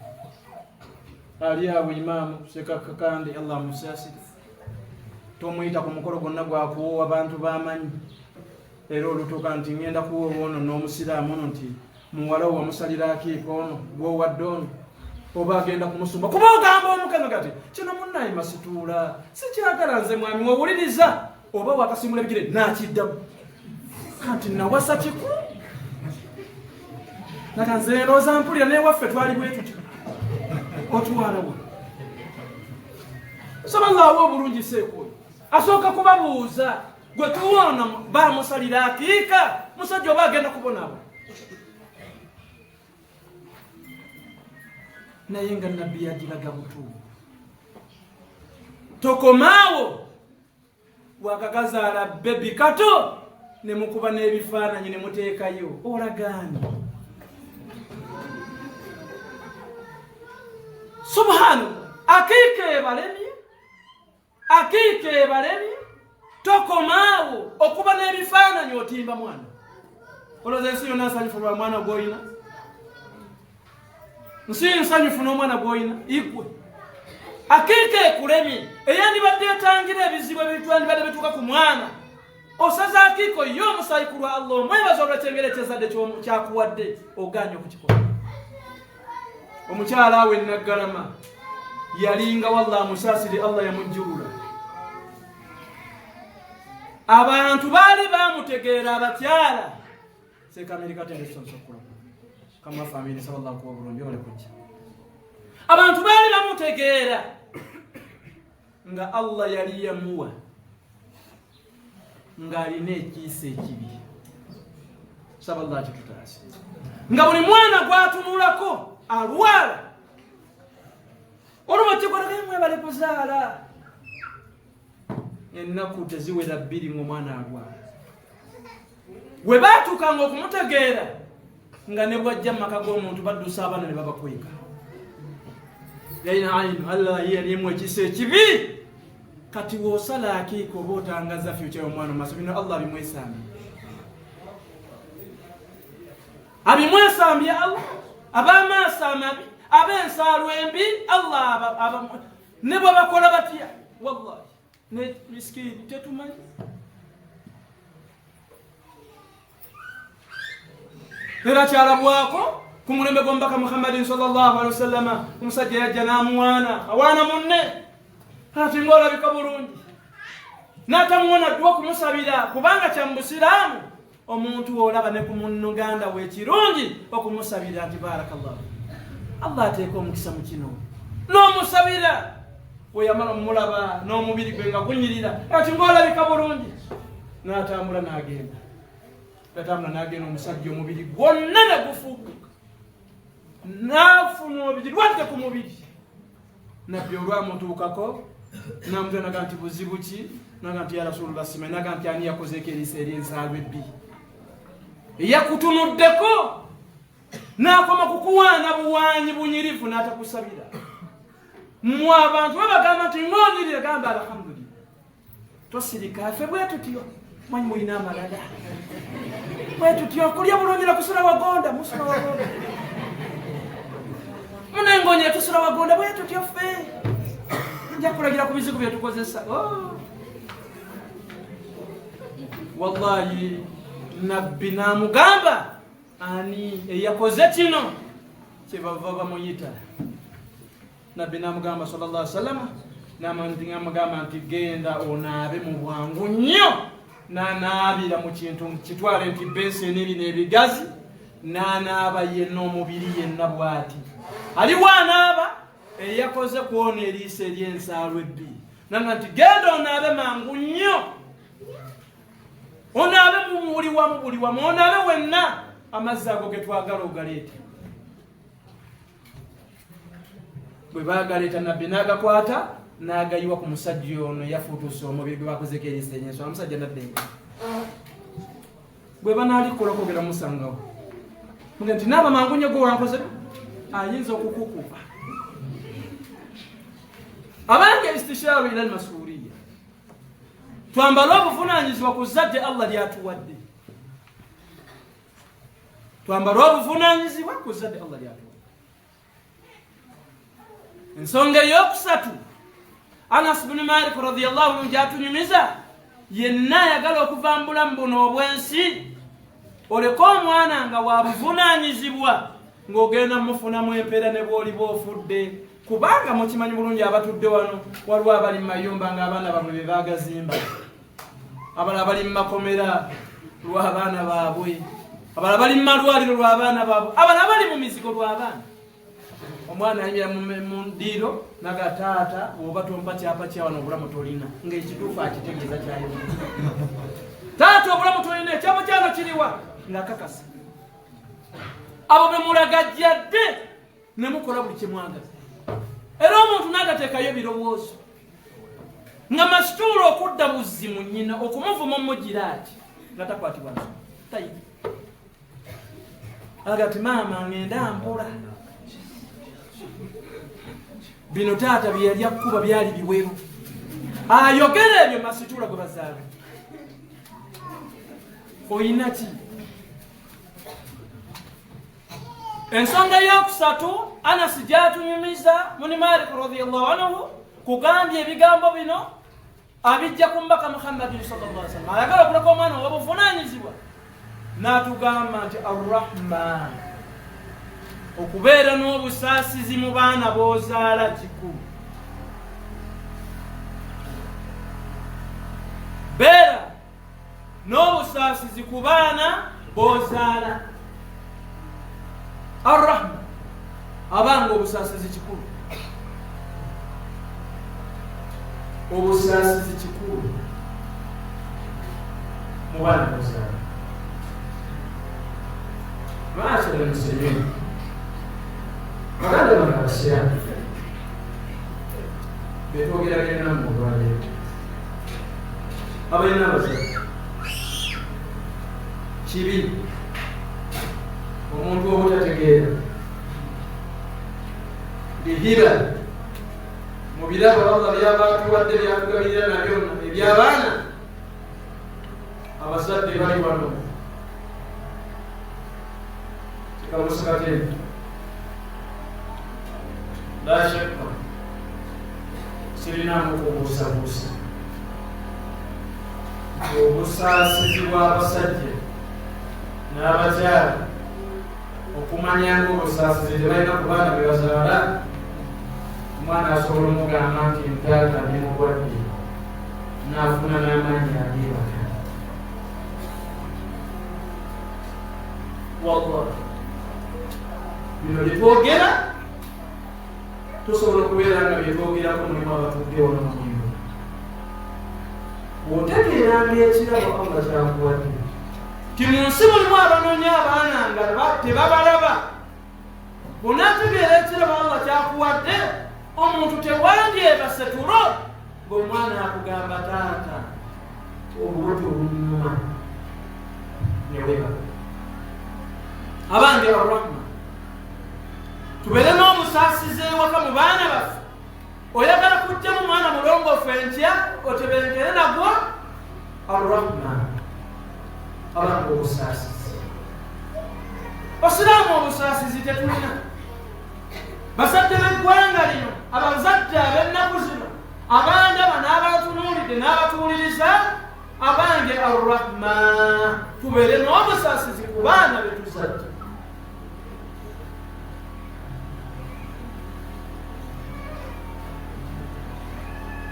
ali awo imaamu sekakakande Allah amusaasire tomuyita ku mukolo gwonna gwakuwoowa abantu bamanyi era olutuuka nti ngenda kuwoowa ono n'omusiraamu ono nti muwala wo wamusalira akiiko ono gwowadde ono oba agenda kumusumba kuba ogamba omukama kati kino munnaye masituula sikyagala nze mwami wawuliriza oba wakasimula ebigere nakiddamu kanti nawasa kiku nakanze ndowooza mpulira newaffe twali bwetutyo otwalawo sobalaawo obulungi seekooyo asooka kubabuuza gwe tuwoona bamusalira akiika musajja oba agenda kubonabo naye nga nabbi yagiraga butuufu tokomaawo wakakazaala bebi kato ne mukuba n'ebifaananyi ne muteekayo olagaani. Subhanallah, akiika ebalemye tokomaawo okuba n'ebifaananyi otimba mwana. Olowooza ensi yonna nsanyufu lwa mwana gw'olina? Nsi nsanyufu n'omwana gw'olina? Igwe akiika ekulemye eyandibadde etangira ebizibu ebitwandibadde bituuka ku mwana, osaza akiiko ye omusaayi ku lwa Allah, omwebaza olw'ekyengera ekyezadde kyakuwadde oganye okukikola. Omukyala awe Naggalama yalinga wallah amusaasire, Allah yamujjulula. Abantu baali bamutegeera abakyala sekamerika tende sonsokola kama family sallallahu alaihi wasallam yole kujja. Abantu baali bamutegeera nga Allah yali yamuwa nga alina ekiisa ekibi. Sallallahu alaihi wasallam nga buli mwana gwatunulako alwala olwo kikolegemwe bali kuzaala ennaku teziwera bbiri ng'omwana alwala. Bwe baatuukanga okumutegeera nga ne bwajja mu maka g'omuntu baddusa abaana ne babakweka. Yalina ayinu Allah yalimu ekisa ekibi. Kati w'osala akiiko oba otangaza future y'omwana mu maaso, bino Allah abimwesambye. Abimwesambye Allah, ab'amaaso amabi, ab'ensaalwa embi, Allah ne bwe bakola batya wallahi ne miskini tetumanyi. Era kyalabwako ku mulembe gw'omubaka Muhammadin sallallahu alaihi wasallam, omusajja yajja n'amuwaana awaana munne ati ng'olabika bulungi, n'atamuwona dduwa okumusabira kubanga kya mu Busiraamu omuntu olaba ne ku munnuganda we kirungi okumusabira ati barakallahu, Allah ateeka omukisa mu kino n'omusabira. Weyamala omulaba n'omubiri gwe nga gunyirira ati ng'olabika bulungi, n'atambula n'agenda. Omusajja omubiri gwonna ne gufuukuka, n'afuna obirwadde ku mubiri. Nabbi olwamutuukako n'amutwe naga nti buzibu ki? Naga nti ya Rasulullah simanyi. Naga nti ani yakozeeko eriisa ery'ensaalwa ebbi? Eyakutunuddeko n'akoma kukuwaana buwaanyi bunyirivu n'atakusabira. Mmwe abantu babagamba nti ng'onyirire, gamba alhamdulillah. Tosirika ffe bwe tutyo, manyi mulina amalala bwe tutyo kulya bulungi nakusula wagonda, musula wagonda munengonye tusula wagonda bwe tutyo ffe. Nja kulagira ku bizibu bye tukozesa. Wallahi nabbi n'amugamba ani eyakoze kino kyebava bamuyita. Nabbi n'amugamba sallallahu alaihi wasallam, n'amugamba nti genda onaabe mu bwangu nnyo. N'anaabira mu kintu kitwale nti beseni eri n'ebigazi, n'anaaba yenna omubiri yenna bw'ati. Aliwo anaaba eyakoze kwona eriisa ery'ensaalwa ebbi. Nanga nti genda onaabe mangu nnyo, onaabe mu buli wamu, onaabe wenna, amazzi ago ge twagala ogaleete. Bwe baagaleeta nabbi n'agakwata n'agayiwa ku musajja ono yafuutuusa omubiri gwe bakozeko eriisa ery'ensaalwa. Omusajja n'addenga. Bwe banaalikola kwogera musangawo muge nti naaba mangu nnyo gwe wankoze, ayinza okukukuba. Abange istishaaru ila almasuuliya, twambale obuvunaanyizibwa ku zadde Allah lyatuwadde. Twambale obuvunaanyizibwa ku zadde Allah lyatuwadde. Ensonga eyokusatu, Anas bin Malik radiyallahu anhu gyatunyumiza, yenna ayagala okuva mu bulamu buno obwensi, oleka omwana nga wabuvunaanyizibwa ng'ogenda mufunamu empeera ne bw'oliba ofudde. Kubanga mukimanyi bulungi abatudde wano waliwo abali mu mayumba ng'abaana baabwe be baagazimba, abalala bali mu makomera lw'abaana baabwe, abalala bali mu malwaliro lw'abaana baabwe, abalala bali mu mizigo lw'abaana. Omwana ayimira mu ddiiro naga taata oba tompa kyapa kya wano obulamu tolina, ng'ekituufu akitegeeza kyayina. Taata obulamu tolina, ekyapa kyano kiriwa? Ng'akakasa. Abo be mulagajjadde ne mukola buli kye mwagaza. Era omuntu n'agateekayo birowoozo nga masituula okudda buzzi mu nnyina, okumuvuma mugira ati nga takwatibwa nsonga tayi agati maama ngenda mpola bino taata byeyali akkuba byali biweru ayogera ebyo masitula gwe bazaala oyina ki ensonga eyokusatu Anasi gyatunyumiza muni Malik radiyallahu anhu kugambya ebigambo bino abijja ku mbaka Muhammadin sallallahu alaihi wasallam ayagala okuleka omwana wabuvunaanyizibwa n'atugamba nti arrahman okubeera n'obusaasizi mu baana b'ozaala kikulu beera n'obusaasizi ku baana b'ozaala arrahman abanga obusaasizi kikulu obusaasizi kikulu mu baana b'ozaala maashara almuslimin baganda bano abasiraamu betwogeragenda mu lwaleero abalina abazadde kibi omuntu obutategeera bihiba mu birabo Allah byabatuwadde byatugabirira nabyo ebyabaana abazadde bali wano kamusikateni la shakka sirinamu kubuusabuusa obusaasizi bw'abasajja n'abakyala okumanya nga obusaasizi tebalina ku baana be bazaala omwana asobola omugamba nti mutaata bimugwadde n'afuna n'amaanyi ageebaka wallahi bino byetwogera tusobola okubeera nga byetwogerako mulimu abatudde wano mu nyumba otegeeranga ekirabo Allah kyakuwadde ti mu nsi mulimu abanoonya abaana nga tebabalaba bonaategeera ekirabo Allah kyakuwadde omuntu tewandyeebase tulo ng'omwana akugamba taata obubuto obunyuma neweba abange arrahman tubeere n'obusaasizi ewaka mu baana baffe oyagala kujja mu mwana mulongoofu enkya otebenkere nagwo arrahman abange obusaasizi osiraamu obusaasizi tetulina bazadde b'eggwanga lino abazadde ab'ennaku zino abandaba n'abatunuulidde n'abatuwuliriza abange arrahman tubeere n'obusaasizi ku baana betuzadde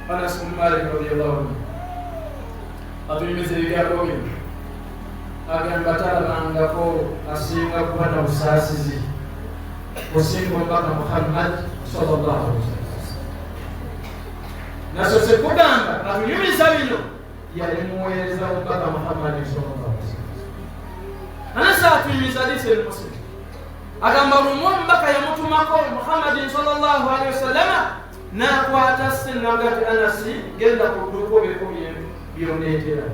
Anas bin Malik radiyallahu anhu atunyumiza ebigambo bino agamba talabangako asinga kuba na busaasizi kusinga omubaka Muhammad sallallahu alaihi wasallam nasose kugamba atunyumiza bino yali muweereza omubaka Muhammad sallallahu alaihi wasallam Anas atunyumiza hadisi al-Muslim agamba lumu omubaka yamutumako Muhammad sallallahu alaihi wasallam n'akwata sinagati Anasi genda ku dduuka obeko byondeetera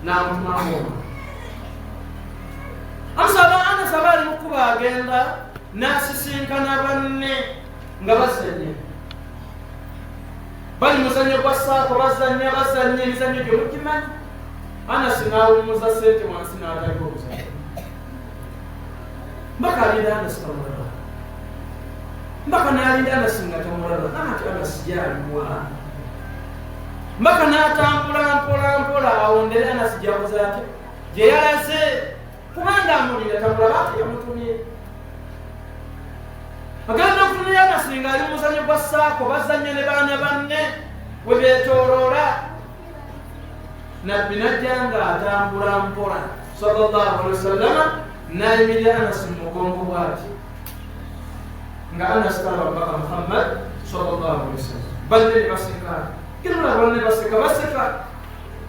n'amutumamu Anas aba ali mukuba agenda n'asisinkana banne nga bazannya bali muzannyo gwa saako bazannya emizannyo gye mukimanyi Anasi n'awummuza ssente wansi n'ataliko obuzannyo mbaka alinda Anasi kamulaba mbaka n'alinda Anasi nga tamulaba ati Anasi gyaliwa mbaka n'atambula mpola awondere Anasi gyabuza ate gye yalaze kubanga amulinda tamulaba ati yamutumye agenda okutunira Anasi ng'ali mu muzannyo gwa saako bazannya ne baana banne we beetooloola nabbi najja ng'atambula mpola sallallahu alaihi wasallama n'ayimirira Anasi mu mugongo bw'ati nga Anasi talaba mbaka Muhammad sallallahu alaihi wasallam banne ne baseka kirula banne baseka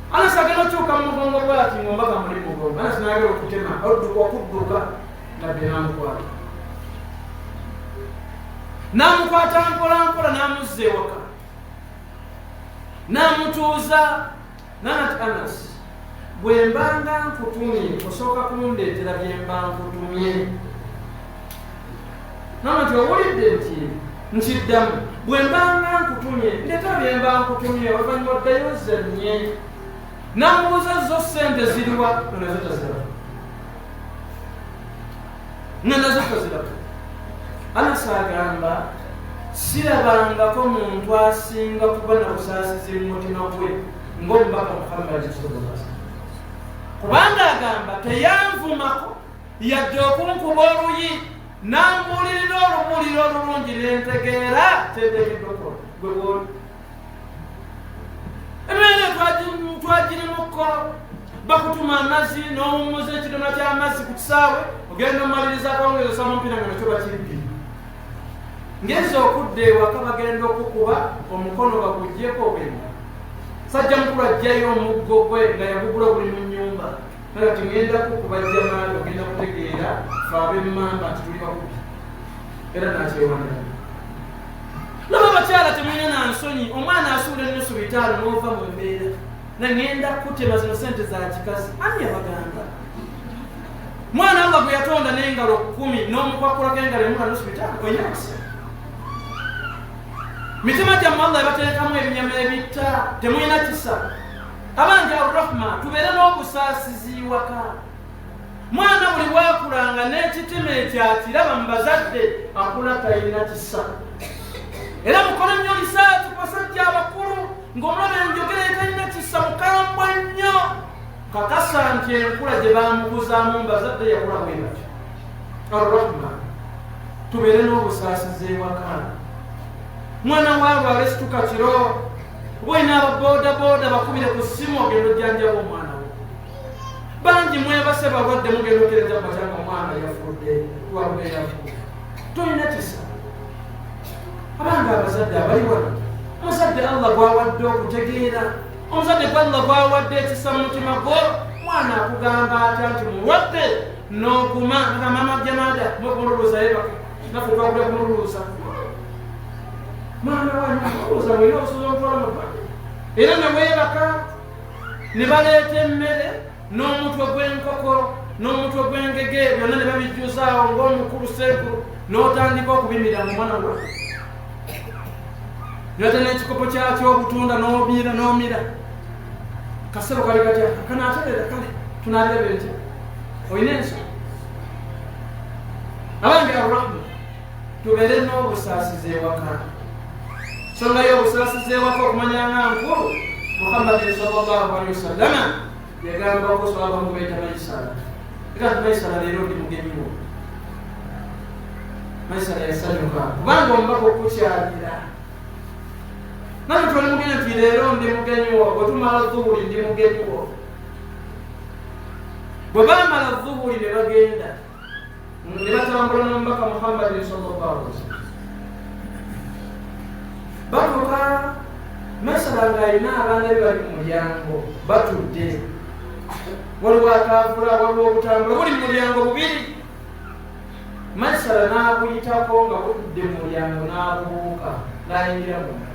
Anasi agenda okyuka mu mugongo bw'ati ng'ombaka muli mugongo Anasi n'agenda okutema okudduka nabbi n'amukwata n'amukwata mpola n'amuzza ewaka n'amutuuza n'ati Anasi bwe mbanga nkutumye osooka kundeetera bye mba nkutumye. Nama nti owulidde nti nkiddamu bwe mbanga nkutumye ndeetera bye mba nkutumye oluvannyuma oddayo zennye. Namubuuza zo ssente ziriwa? Nazo taziraba. Nazo taziraba. Anasi agamba sirabangako muntu asinga kuba na busaasizi mu mutima gwe ng'omubaka Muhammad sallallahu alaihi wasallam. Kubanga agamba teyanvumako yadde okunkuba oluyi n'ambuulirira olumuliro olulungi nentegeera kyentegeddeko gwe bwoli. Emere twagirimuko bakutuma amazzi n'owummuza ekidomola ky'amazzi ku kisaawe ogenda omaliriza akawungezo omupiira nga nakyo bakiribbi. Ngeza okudda ewaka bagenda okukuba omukono baguggyeko obwemba. Sajja mukulu ajjayo omuggo gwe nga yagugula buli mu nnyumba. Naye kati ngenda kukuba jjamaani ogenda kutegeera fe ab'emmamba nti tuli bakubi. Era nakyewanira. Laba abakyala temulina na nsonyi, omwana asuula ennusu bitaano n'ova mu mbeera. Nangenda kutema zino ssente za kikazi. Ani yabagamba? Mwana Allah gwe yatonda n'engalo 10 n'omukwakulako engalo emu na nusu bitaano oyinakisa. Mitima gyammwe Allah yabateekamu ebinyama ebitta, temulina kisa. Abange Ar-Rahma tubeere n'obusaasizi waka. Mwana buli bwakulanga n'ekitima ekyakiraba mu bazadde akula talina kisa. Era mukole nnyo lisaati ku basajja abakulu ng'omulaba enjogera etalina kisa mukambwe nnyo. Kakasa nti enkula gye bamubuzaamu mu bazadde yakula bwe batyo. Ar-Rahma tubeere n'obusaasizi waka. Mwana waabwe alesituka kiro bwena ababooda bakubire ku ssimu ogenda ojjanjaba omwana we. Bangi mwebase balwadde mugenda okereza bakyanga omwana yafudde wabwe yafude. Tolina kisa. Abanga abazadde abali wano omuzadde Allah gwawadde okutegeera, omuzadde gwa Allah gwawadde ekisa mu mutima gwo, mwana akugamba atya nti mulwadde n'oguma nga mama Jamada mukumululuuza yebaka naffe twakula kumululuuza. Mwana wange kumululuuza mwina obusobozi omutwala mu bbanga. Era ne weebaka ne baleeta emmere n'omutwe gw'enkoko n'omutwe gw'engege byonna ne babijjuzaawo ng'omukulu seekulu n'otandika okubimira mu mwana gwe. Nyote n'ekikopo kyakyo obutunda n'omira. Kasero kali katya kanaaterera kale tunaalira bentya. Oyina ensonga. Abange Ar-Rahma tubeere n'obusaasizi ewaka. Nsonga y'obusaasizi ewaka okumanya nga nkulu Muhammad sallallahu alaihi wasallam yagamba okuswaba mu beeta Maisara. Era Maisara leero ndi mugenyi wo. Maisara yasanyuka kubanga omubaka okukyalira. Nani twali mugenda nti leero ndi mugenyi wo, bwe tumala Zuhuri ndi mugenyi wo. Bwe baamala Zuhuri ne bagenda ne batambula n'omubaka Muhammad sallallahu alaihi wasallam. Batuuka Maisara ng'alina abaana be bali mu mulyango batudde. Waliwo akaavula, waliwo obutambula buli mu mulyango bubiri. Maisara n'abuyitako nga butudde mu mulyango n'abubuuka n'ayingira munda.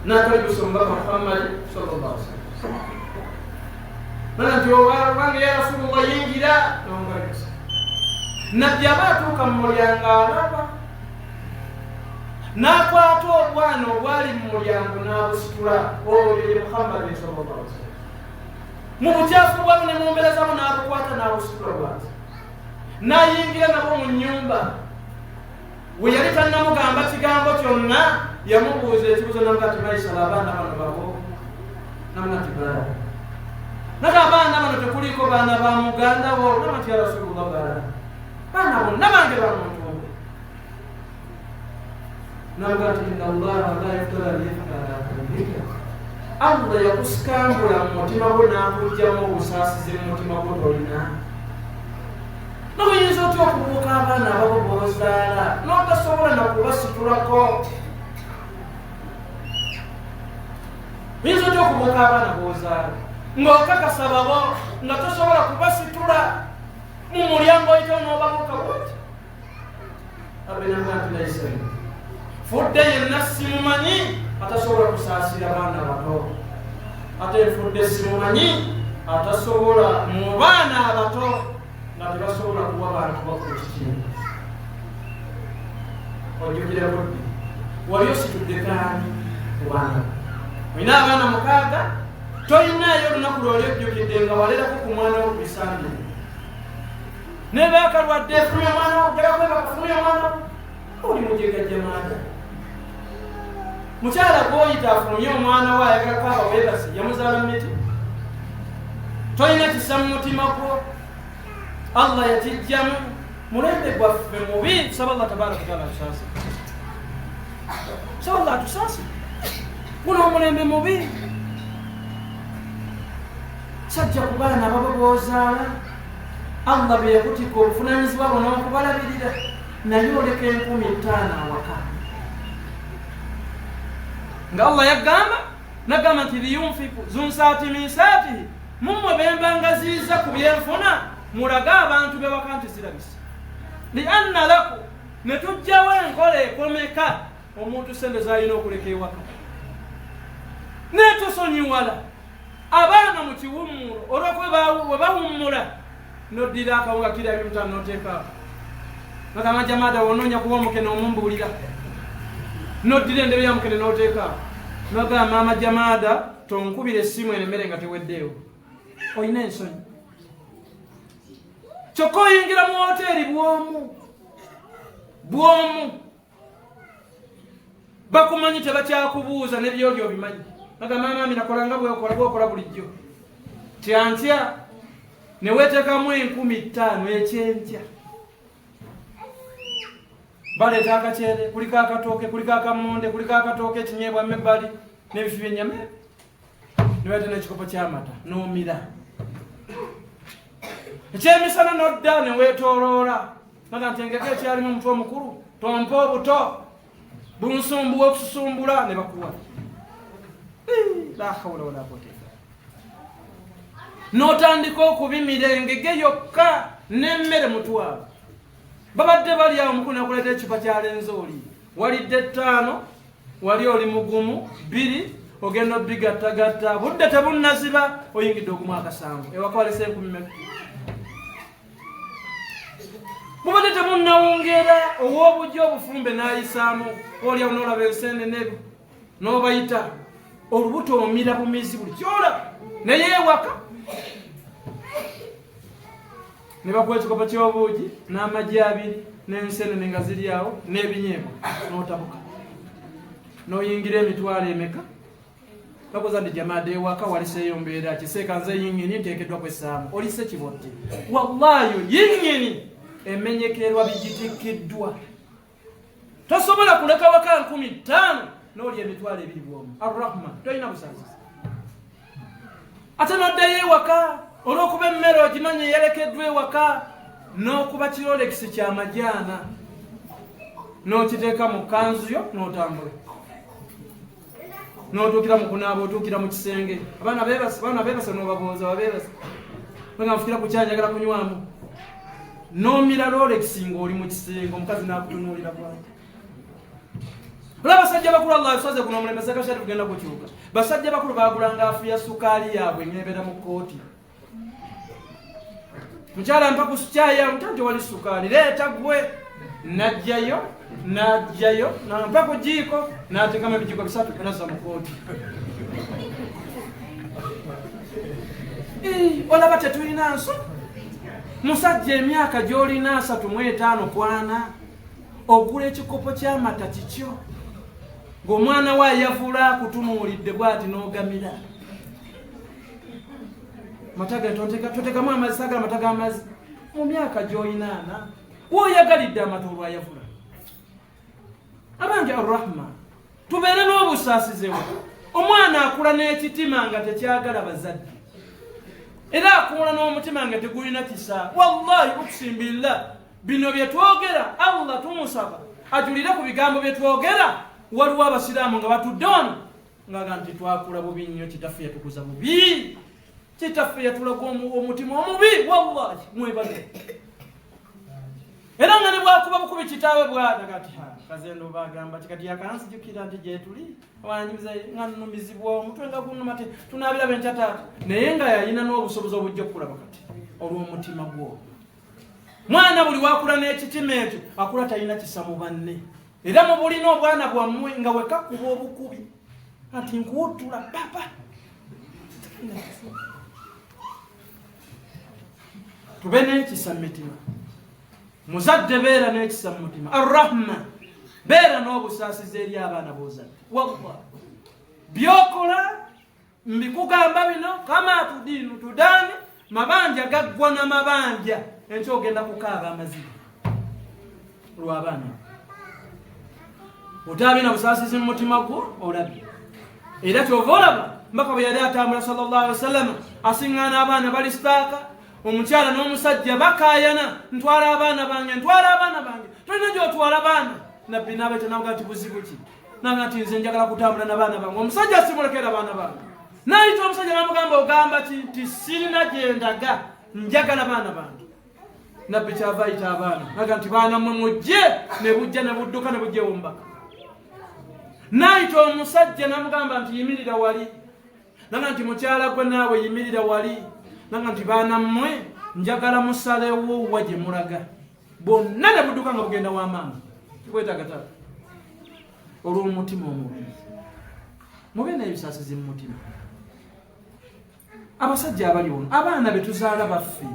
N'akaligusa omubaka Muhammad sallallahu alaihi wasallam. Nti wange ya Rasulullah yingira n'omukaligusa. Nabbi aba atuuka mu mulyango alaba n'akwata obwana obwali mu mulyango n'abusitula. Oyo ye Muhammad sallallahu alaihi wasallam. Mu bukyafu bwabo ne mu mbeera zaabo n'abukwata n'abusitula bwati. N'ayingira nabo mu nnyumba. We yali tannamugamba kigambo kyonna, yamubuuza ekibuuzo namuga ati Maisara abaana bano babo? Namuga ati bala. Naga abaana bano tekuliko baana ba muganda bo? Namuga ati ya Rasulullah bala. Baana bonna bange bamuntumbe. Namuga ati inna Allaha la yaftara al-ithma ala qalbika. Allah yakusikambula mu mutima gwo n'akuggyamu obusaasizi mu mutima gwo tolina. Noyinza otya okubuuka abaana ababo b'ozaala n'otasobola nakubasitulako? Oyinza otya okubuuka abaana b'ozaala ng'okakasa babo nga tosobola kubasitula mu mulyango oyitawo n'obabuuka bwoti? Abenamwanti naisemu fudde yenna simumanyi atasobola kusaasira baana bato. ate nfudde simumanyi atasobola mu baana abato nga tebasobola kuwa bantu bakulu kitinda. Ojjukira budde wali ositudde kaani ku baana olina abaana 6 toyinaayo olunaku lwoli ojjukidde nga walerako ku mwana wo ku bisambire nebakalwadde efumya mwana ogerakwebakafumya mwana oli mujegajjamaada mukyala gwoyita afumye omwana we ayagala kwaba webasi yamuzaala miti toyina kisa mu mutima gwo Allah yakijjamu mulembe gwaffe mubi saba Allah tabaraka taala atusaase saba Allah atusaase guno omulembe mubi sajja ku baana babo boozaala Allah be yakutika obuvunanyizibwa buno okubalabirira naye oleka 15,000 awaka nga Allah nagamba nti liyunfiku zunsaati min saatihi mumwe bembangaziiza ku byenfuna mulaga abantu bewaka nti sirabisa lianna laku ne tujjawo enkola ekomeka omuntu sente zalina okuleka ewaka netusonyiwala abaana mu kiwummulo olwokuba we bawummula noddira akawunga kiri abimutano noteekaawo nagamba jamaada wonoonya kuba omukene omumbuulira noddira endebe ya mukene noteekaawo nagamba maama jamaada tonkubira essimu enemmere nga teweddeewo olina ensonyi kyokka oyingira mu woteeri bwomu bakumanyi tebakyakubuuza nebyoli obimanyi nagamba maami nakolanga bwokola bulijjo tyantya neweteekamu 15,000 ekyenkya baleeta akakyere kuliko akatooke kuliko akamonde kuliko akatooke ekinyeebwa mebbali n'ebifi byennyama niweeta n'ekikopo ky'amata n'omira ekyemisana nodda neweetooloola naga ntengeko ekyalimu omutwe omukulu tompa obuto bunsumbuwa okususumbula ne bakuwa la hawla wala quwwata n'otandika okubimira engege yokka n'emmere mutwalo babadde bali awo mukulu nakuleeta ekipa kyalenze oli walidde 5 wali oli mugumu 2 ogenda obigattagatta budde tebunnaziba oyingidde ogumu akasango ewaka walese 10,000 mubadde temunnawongera ow'obujja obufumbe n'ayisaamu olyawo n'olaba ensende nebi n'obayita olubuto omira bumizi buli kyolaba naye ewaka ne bakuwa ekikopo ky'obuugi n'amagi 2 n'ensenene nga ziri awo n'ebinyeebwa n'otabuka n'oyingira emitwalo emeka kakoza ndi jamaada ewaka waliseeyo mbeera kiseeka nze yingini nteekeddwa kwessaamu olise kibotte wallayo yingini emenyekerwa bigitikkiddwa tosobola kuleka waka 15,000 n'oli emitwalo 2 bwomu arrahman toyina busaasisi ate noddayo ewaka olw'okuba emmere ogimanyi eyalekeddwa ewaka n'okuba kirolekisi kyamajaana n'okiteeka mu kanzu yo n'otambula n'otuukira mu kunaaba otuukira mu kisenge abaana beebase n'obabooza babeebase nga nfukira ku kyanjagala kunywamu n'omira rolekisi ng'oli mu kisenge omukazi n'akutunuulira bwati olaba basajja bakulu Allah asaze kuno omulembe sekashati kugenda kukyuka basajja bakulu baagulanga afu ya sukaali yaabwe nyebeera mu kooti mukyala mpa ku sukyaya mutanti wali sukaali leeta gwe najjayo nampa ku jiiko n'ateekamu ebijiiko 3 nazza mu kooti olaba tetulina nso musajja emyaka gy'olina 35 kwana ogula ekikopo ky'amata kikyo ng'omwana we ayavula akutunuulidde bw'ati n'ogamira mataga toteekamu amazzi sagala mata g'amazzi mu myaka gy'olinaana woyagalidde amata olwayavula abange arrahma tubeere n'obusaasizewo omwana akula n'ekitima nga tekyagala bazadde era akula n'omutima nga tegulina kisa wallahi ukusimbillah bino bye twogera Allah tumusaba ajulire ku bigambo bye twogera waliwo abasiraamu nga batudde wano ngaga nti twakula bubi nnyo kitaffe yatukuza bubi kitaffe yatulaga omutima omubi wallahi mwebale era nga ne bwakuba bukubi kitaawe bwana kati kazendo bagamba kati yakansi jukira nti jetuli wanyiza nga numizibwa omutwe nga gunnuma te tunabira benchata naye nga yalina n'obusobozi obujja okulaba kati olw'omutima gwo. Mwana buli wakula n'ekitima ekyo akula talina kisa mu banne, era mu bulina obwana bwammwe nga wekakuba obukubi ati nkuwuttula papa. Tube n'ekisa mu mitima, muzadde beera n'ekisa mu mutima, arrahma beera n'obusaasizi eri abaana b'ozadde. Wallah byokola mbikugamba bino kama tudinu tudani, mabanja gaggwa na mabanja enkya ogenda kukaaba amaziga lw'abaana. Otaabina busaasizi mu mutima gwo olabye, era kyova olaba mbaka bwe yali atambula sallallahu alaihi wasallam asiŋŋaana abaana bali sitaaka, omukyala n'omusajja bakaayana, ntwala abaana bange, ntwala abaana bange, tolina gy'otwala baana. Nabbi n'abeeta navuga nti buzibu ki? Naga nti nze njagala kutambula n'abaana bange. Omusajja asimulekera abaana bange, n'ayita omusajja n'amugamba ogamba nti sirina gye ndaga, njagala baana bange. Nabbi kyava ayita abaana naga nti baana mmwe mujje, ne bujja ne budduka ne bujja ewumbaka. N'ayita omusajja n'amugamba nti yimirira wali, naga nti mukyala gwe naawe yimirira wali, naga nti baana mmwe njagala musalewo wa gye mulaga. Bonna ne budduka nga bugenda w'amaama. Kwetagatala olw'omutima omubi, mube n'ebisaasizi mu mutima. Abasajja abali wano, abaana be tuzaala baffe,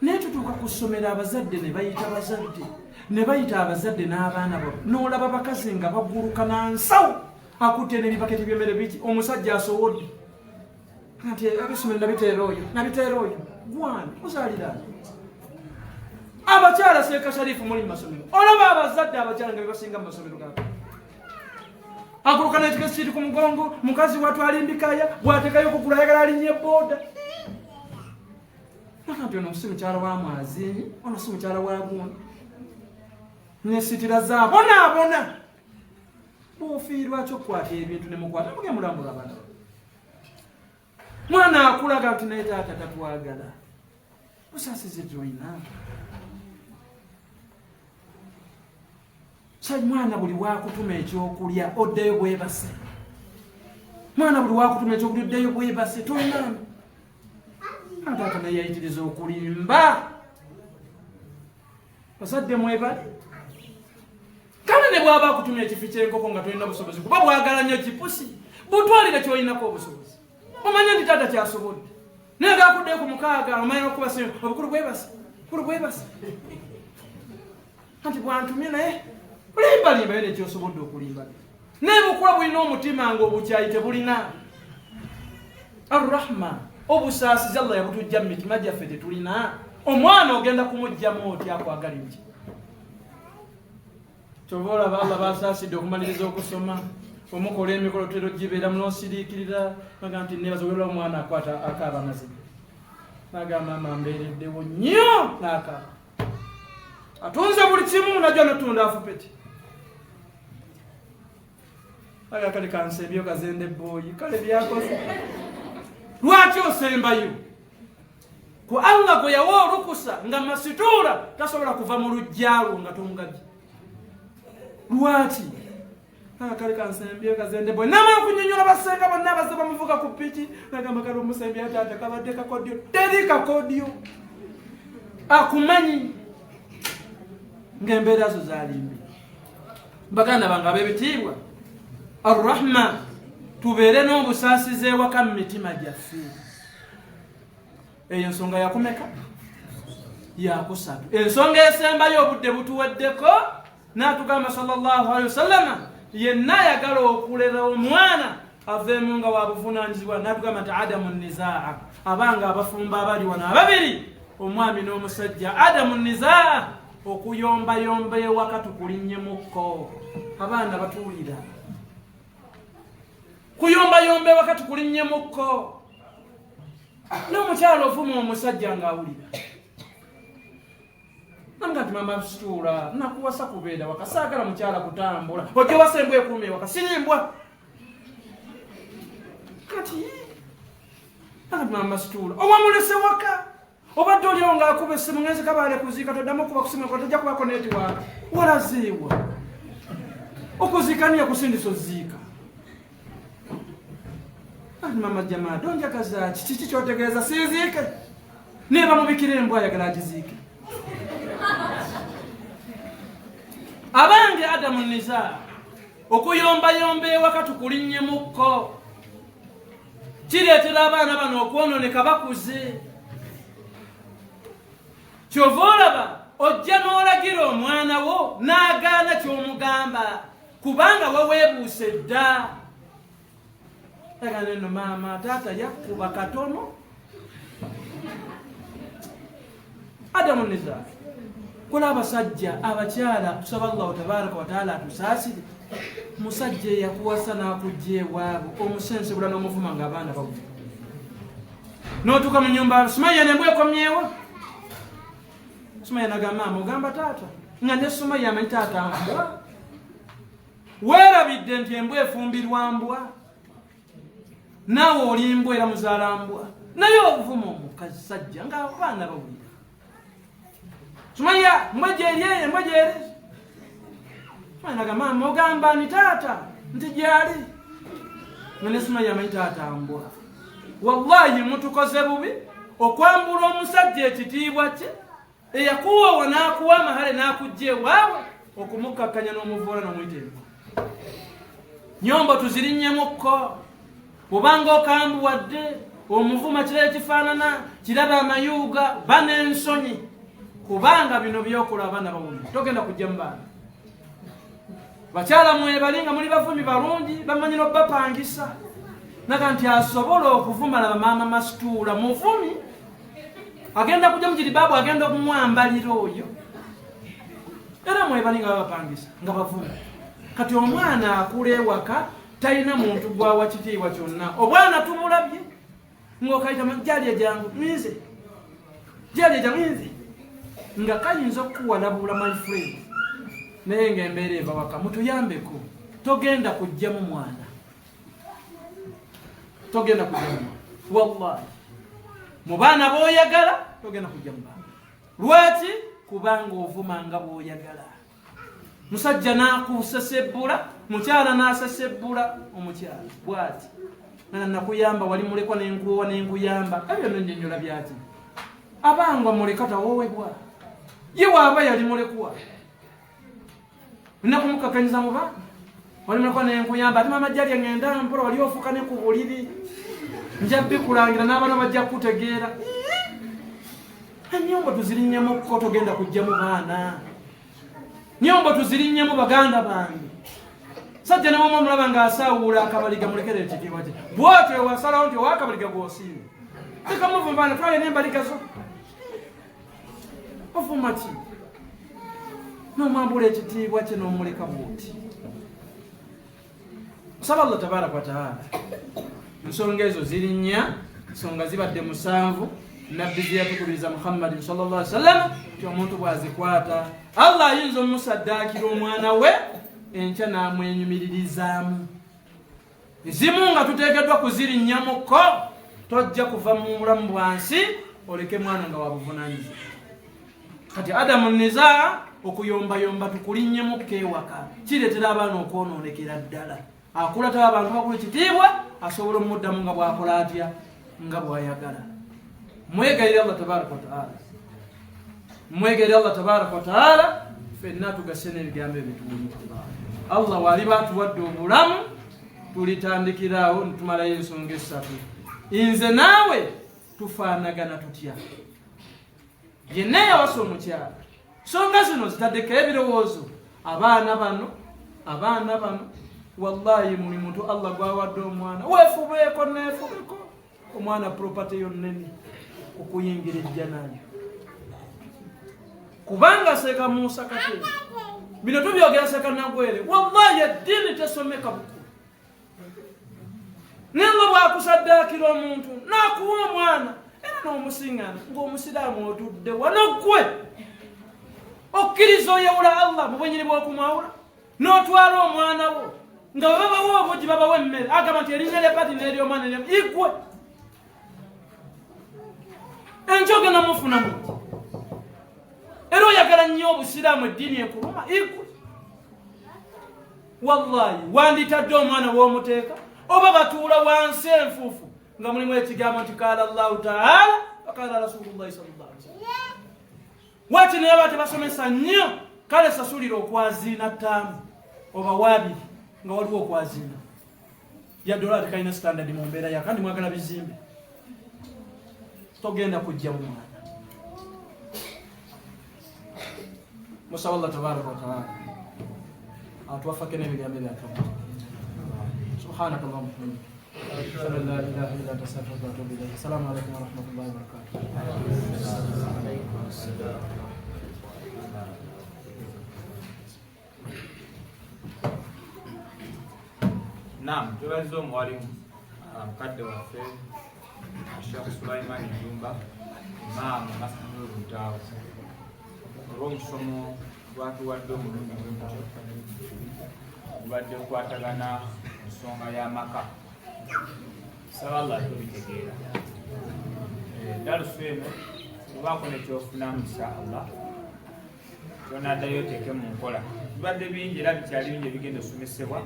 naye tutuuka ku ssomero abazadde ne bayita bazadde, ne bayita abazadde n'abaana babo, n'olaba bakazi nga baguluka na nsawo akutte n'ebipaketi by'emmere biki, omusajja asowodde nti ebisomero nabiteera oyo gwani ozaalira. Abakyala Seeka Sharifu muli mu masomero, olaba abazadde abakyala nga bebasinga mu masomero gaabo. Aguluka n'ekikesi kiri ku mugongo, mukazi watwala embikaya, bw'ateekayo okugula ayagala alinnye booda. Naka nti ono si mukyala wa mwazinyi, ono si mukyala wa gundi, nesitira za bonaabona. Bw'ofiirwa ki okukwata ebintu ne mukwata muge mulambula abaana. Mwana akulaga nti naye taata tatwagala, busaasizi tulina. Mwana buli wakutuma ekyokulya oddeyo bwebase, mwana buli wakutuma ekyokulya oddeyo bwebase, tolina taata naye yayitiriza okulimba. Bazadde mwebale, kale ne bw'aba akutumya ekifi ky'enkoko nga tolina busobozi, kuba bwagala nnyo kipusi, butwalire kyolinako obusobozi. Omanya nti taata kyasobodde, naye gaakuddeyo ku mukaaga omanya okubasa obukulu bwebase, anti bwantumye naye limbalimba yene ekyosobodde okulimba. Naye bukula bulina omutima ng'obukyayi tebulina. Arrahma, obusaasizi Allah yabutujja mu mitima gyaffe tetulina. Omwana ogenda kumugjamu oti akwagalira ki? Kyova olaba Allah basaasidde okumaliriza okusoma, omukola emikolo tero gibeeramu n'osiriikirira, naga nti nebaza olwera omwana akwata akaaba amaziga, nagamba maama mbeereddewo nnyo n'akaaba. Atunze buli kimu najja notunda afupeti. Aga kale kansembyo kazende boyi, kale byakoze. Lwaki osembayo? Ku Allah gwe yawa olukusa nga masituura tasobola kuva mu lujjalo nga tongabye. Lwaki? Aga kale kansembyo kazende boyi. Nama kunyonyola basenga bonna baze bamuvuga ku piki, nagamba kale omusembyo atata kabadde kakodyo. Teri kakodyo. Akumanyi ng'embeera zo zalimbi. Baganda bange ab'ebitiibwa, arrahma, tubeere n'obusaasizi ewaka mu mitima gyaffe. Eyo ensonga yakumeka? Yakusatu. Ensonga esembayo obudde butuweddeko, n'atugamba sallallahu alaihi wasallam, yenna ayagala okulera omwana aveemu nga wabuvunaanyizibwa, n'atugamba nti adamu nizaa, abanga abafumba abali wano ababiri, omwami n'omusajja, adamu nizaa, okuyombayomba ewaka tukulinnyemukko. Abaana batuwulira, kuyombayomba ewaka tukulinnyemukko. N'omukyalo ovuma omusajja ng'awulira, nanga nti mama situula, nakuwasa kubeera waka, saagala mukyala kutambula, ojja wasa embwa ekuuma ewaka, sirimbwa kati nanga nti mama situula owamulese waka, obadde olio ng'akuba essimu ngenzi kabaale kuziika toddamu okuba kusimu ko tojja kubako netiwaaka walaziibwa okuziika niyo kusindisa oziika. Mama jamaa donjagaza kiki kyotegeeza siiziike niba mubikira embwa ayagala agiziike. Abange Adamu Niza okuyombayomba ewaka tukulinnyemukko kireetera abaana bano okwononeka bakuze. Kyova olaba ojja n'olagira omwana wo n'agaana ky'omugamba kubanga weweebuuse dda. Agane no maama taata yakuba katono. Adamu Niza kola abasajja abakyala tusaba Allahu tabaraka wa taala atusaasire. Musajja yakuwasa n'akujja ewaabwe omusensebula n'omuvuma ng'abaana bawulira. N'otuuka mu nnyumba Sumaya n'embwa ekomyewo. Sumaya n'agamba maama ogamba taata nga ne Sumaya amanyi taata mbwa. Weerabidde nti embwa efumbirwa mbwa naawe oli mbwa era muzaala mbwa naye obuvuma omukazi sajja ng'abaana bawulira. Sumaya mbwa gyeri eyo embwa gyeri. Sumaya n'agamba maama ogamba ni taata nti gyali nga ne Sumaya amanyi taata mbwa. Wallahi mutukoze bubi okwambula omusajja ekitiibwa kye eyakuwa n'akuwa amahale n'akujja ewaabwe okumukakkanya n'omuvuula n'omuyita embwa. Nyombo tuzirinnyemukko obanga okambuwadde omuvuma kira ekifaanana kiraba amayuuga bana ensonyi kubanga bino byokola abaana bawulira togenda kujja mu baana. Bakyala mwebali nga muli bavumi balungi bamanyira obbapangisa naga nti asobola okuvumala bamaama masituula muvumi agenda kujja mu kiribaabu agenda okumwambalira oyo era mwebali nga babapangisa nga bavumi. Kati omwana akula ewaka talina muntu gwawa kitiibwa kyonna. Obwana tumulabye ng'okayita jali ejangu nze jali ejangu nze nga kayinza okukuwalabula my friend naye ng'embeera eva waka mutuyambeko. Togenda kujjamu mwana, togenda kujjamu mwana. Wallahi mu baana b'oyagala togenda kujjamu baana. Lwaki? Kubanga ovuma nga bw'oyagala. Musajja n'akusesebbula, mukyala n'asesebbula omukyala bw'ati nana nakuyamba wali mulekwa n'enkuwa n'enkuyamba. Ebyo n'ennyonnyola byaki? Abangwa muleka tawoowebwa ye waaba yali mulekwa nakumukakanyiza mu baana wali mulekwa n'enkuyamba ate maama jali ngenda mpola wali ofuuka ne ku buliri nja bikulangira n'abaana bajja kutegeera. Ennyombo tuzirinnyemukko togenda kujja mu baana. Nyombo tuzirinnyemu baganda bange. Sajja ne mama mulaba ng'asaawula akabaliga mulekere ekitiibwa kye bw'otyo ewasalawo nti owakabaliga gw'osiima tekamuvumbaana twale n'embaliga zo ovuma ki n'omwambula ekitiibwa kye n'omuleka bw'oti. Nsaba Allah tabaraka wa taala ensonga ezo zirinnya ensonga zibadde 7 nabbi ziyatukubiriza Muhammadin sallallahu alaihi wasallam ti omuntu bw'azikwata Allah ayinza omusaddaakira omwana we enkya n'amwenyumiririzaamu. Ezimu nga tuteekeddwa kuzirinnyamuko tojja kuva mu bulamu bwansi oleke mwana nga wabuvunaanyizibwa. Kati Adamu Niza okuyombayomba tukulinnyemukko ewaka kireetera abaana okwonoonekera ddala. Akula taba abantu bakula ekitiibwa asobola omuddamu nga bw'akola atya nga bw'ayagala. Mwegayirire Allah tabaraka wa taala, mwegayirire Allah tabaraka wa taala ffenna tugase n'ebigambo ebituwulira. Allah waliba atuwadde obulamu tulitandikiraawo nitumalayo ensonga 3. Nze naawe tufaanagana tutya? Yenna yawasa omukyala. Nsonga zino zitaddeko ebirowoozo. Abaana bano wallahi muli muntu Allah gwawadde omwana weefubeeko neefubeko omwana property yonnene okuyingira ejjanayo kubanga seka Musa kate bino tubyogera seka nagwere. Wallahi eddiini tesomeka buku nenga bwakusaddaakira omuntu n'akuwa omwana era n'omusingana ng'omusiraamu otudde wano gwe okkiriza oyawula Allah mu bwenyini bw'okumwawula n'otwala omwana wo nga babawo obugi babawo emmere agamba nti erinnya ly'epati n'ery'omwana igwe enjoge namufunamu era oyagala nnyo obusiraamu eddiini ekuluma igwe wallahi wanditadde omwana w'omuteeka oba batuula wansi enfuufu nga mulimu ekigambo nti kaala allahu taala wakaala rasulullahi sallallahu alaihi wasallam wati naye aba tebasomesa nnyo kale sasulira okwaziina ttaano oba waabiri nga waliwo okwaziina yadde tekalina standard mu mbeera yakandi mwagala bizimbe togenda kujja mu mwana musaba Allah tabaraka wa taala atuwafake n'ebigambo byatuwa subhanaka allahumma wa bihamdika ashhadu an la ilaha illa anta astaghfiruka wa atubu ilayk assalamu alaykum wa rahmatullahi wa barakatuh Naam, tuweze mwalimu mkadde waffe Sheikh Sulaiman Jumba Imam Masjidul Mutawa olw'omusomo gwatuwadde omulundi gw'emutyo gubadde kukwatagana ensonga y'amaka saba Allah tubitegeera dalusu eno obaako nekyofunamu inshallah kyonaddayo oteeke mu nkola bibadde bingi era bikyali bingi ebigenda osomesebwa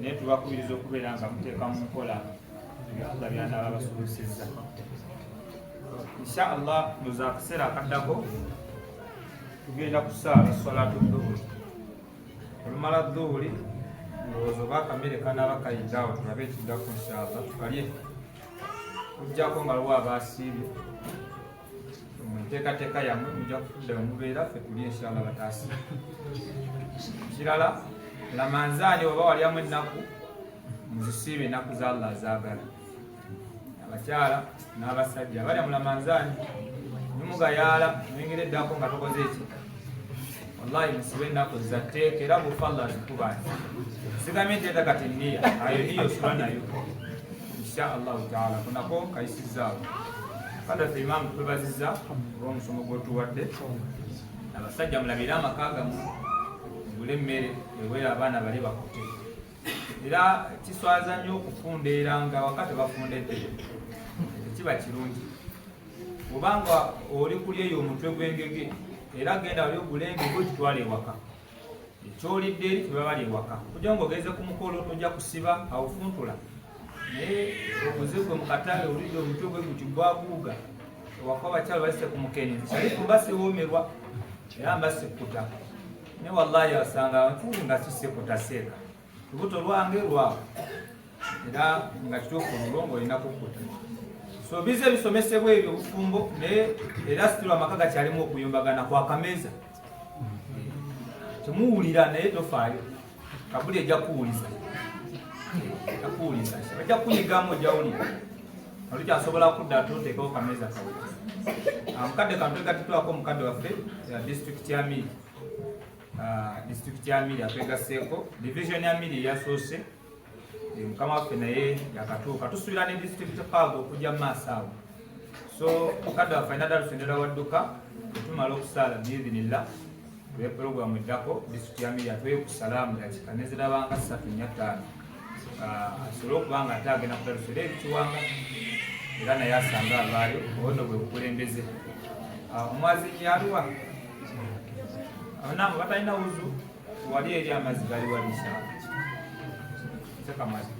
naye tubakubiriza okubeera nga muteeka mu nkola Allah byanaaba basobozesezza inshallah ndoza akaseera akaddako tugenda kusaala salatu dhuhuri olumala dhuhuri ndowooza oba akamere kanaaba kayindaawo tulabe ekiddako inshallah tukalye kujjako nga lwa abaasiibye muteekateeka yammwe mujja kutudda omubeera ffe tulye inshallah bataasi kirala lamanzaani oba walyamu ennaku muzisiibe ennaku za Allah azaagala abakyala n'abasajja balya mu lamanzaani nimugayaala muyingire eddako nga tokoze eki wallahi musibe ennaku zatteeka era bufa Allah azikubaani sigamye nteeta kati nniya ayo niyo osula nayo insha allahu taala kunako kayisizaawo kada ffe imaamu twebazizza olw'omusomo gwetuwadde abasajja mulabire amaka gamu mugule emmere eweera abaana bali bakute era kiswaza nnyo okufundeera nga wakati bafundedde kiba kirungi obanga oli kulya eyo omutwe gw'engege era genda wali ogulengege okitwala ewaka ekyolidde eri kiba bali ewaka kujja ng'ogeze ku mukolo tojja kusiba awufuntula naye okuzigwe mu katale olidde omutwe gwe guti gwaguuga ewaka abakyalo basise ku mukenezi sharifu mbasiwoomerwa era mbasikuta naye wallahi asanga nti nga kisikuta seeka lubuto lwange lwawe era nga kituufu omulongo olina kukuta so bize ebisomesebwa ebyo obufumbo naye era sitirwa amaka gakyalimu okuyombagana kwakameeza temuwulira naye tofaayo kabuli ejja kuwuliza bajja kunyigamu ojjawulira olukyasobola kudda toteekawo kameeza kawuliza mukadde kantwegatitwako omukadde waffe disitulikiti ya Miri disitulikiti ya Miri atwegaseeko division ya Miri eyasoose mukama waffe naye yakatuuka tusuubira ne disitulikiti paago okujja maaso awo so mukadde waffe alina ddala lusendera wadduka etumala okusaala biidhinillah tulwepulogulamu eddako disitulikiti ya Miri atweyo kusalaamu dakika nezirabanga 3-5 asobole okuba nga ate agenda kutalusera ebikiwanga era naye asanga abaayo obuno bwe bukulembeze omwazinyi aliwa namu batalina wuzu wali eri amazzi gali walisha sekamazi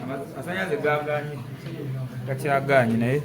amasanyalaze gaganye gakyaganye naye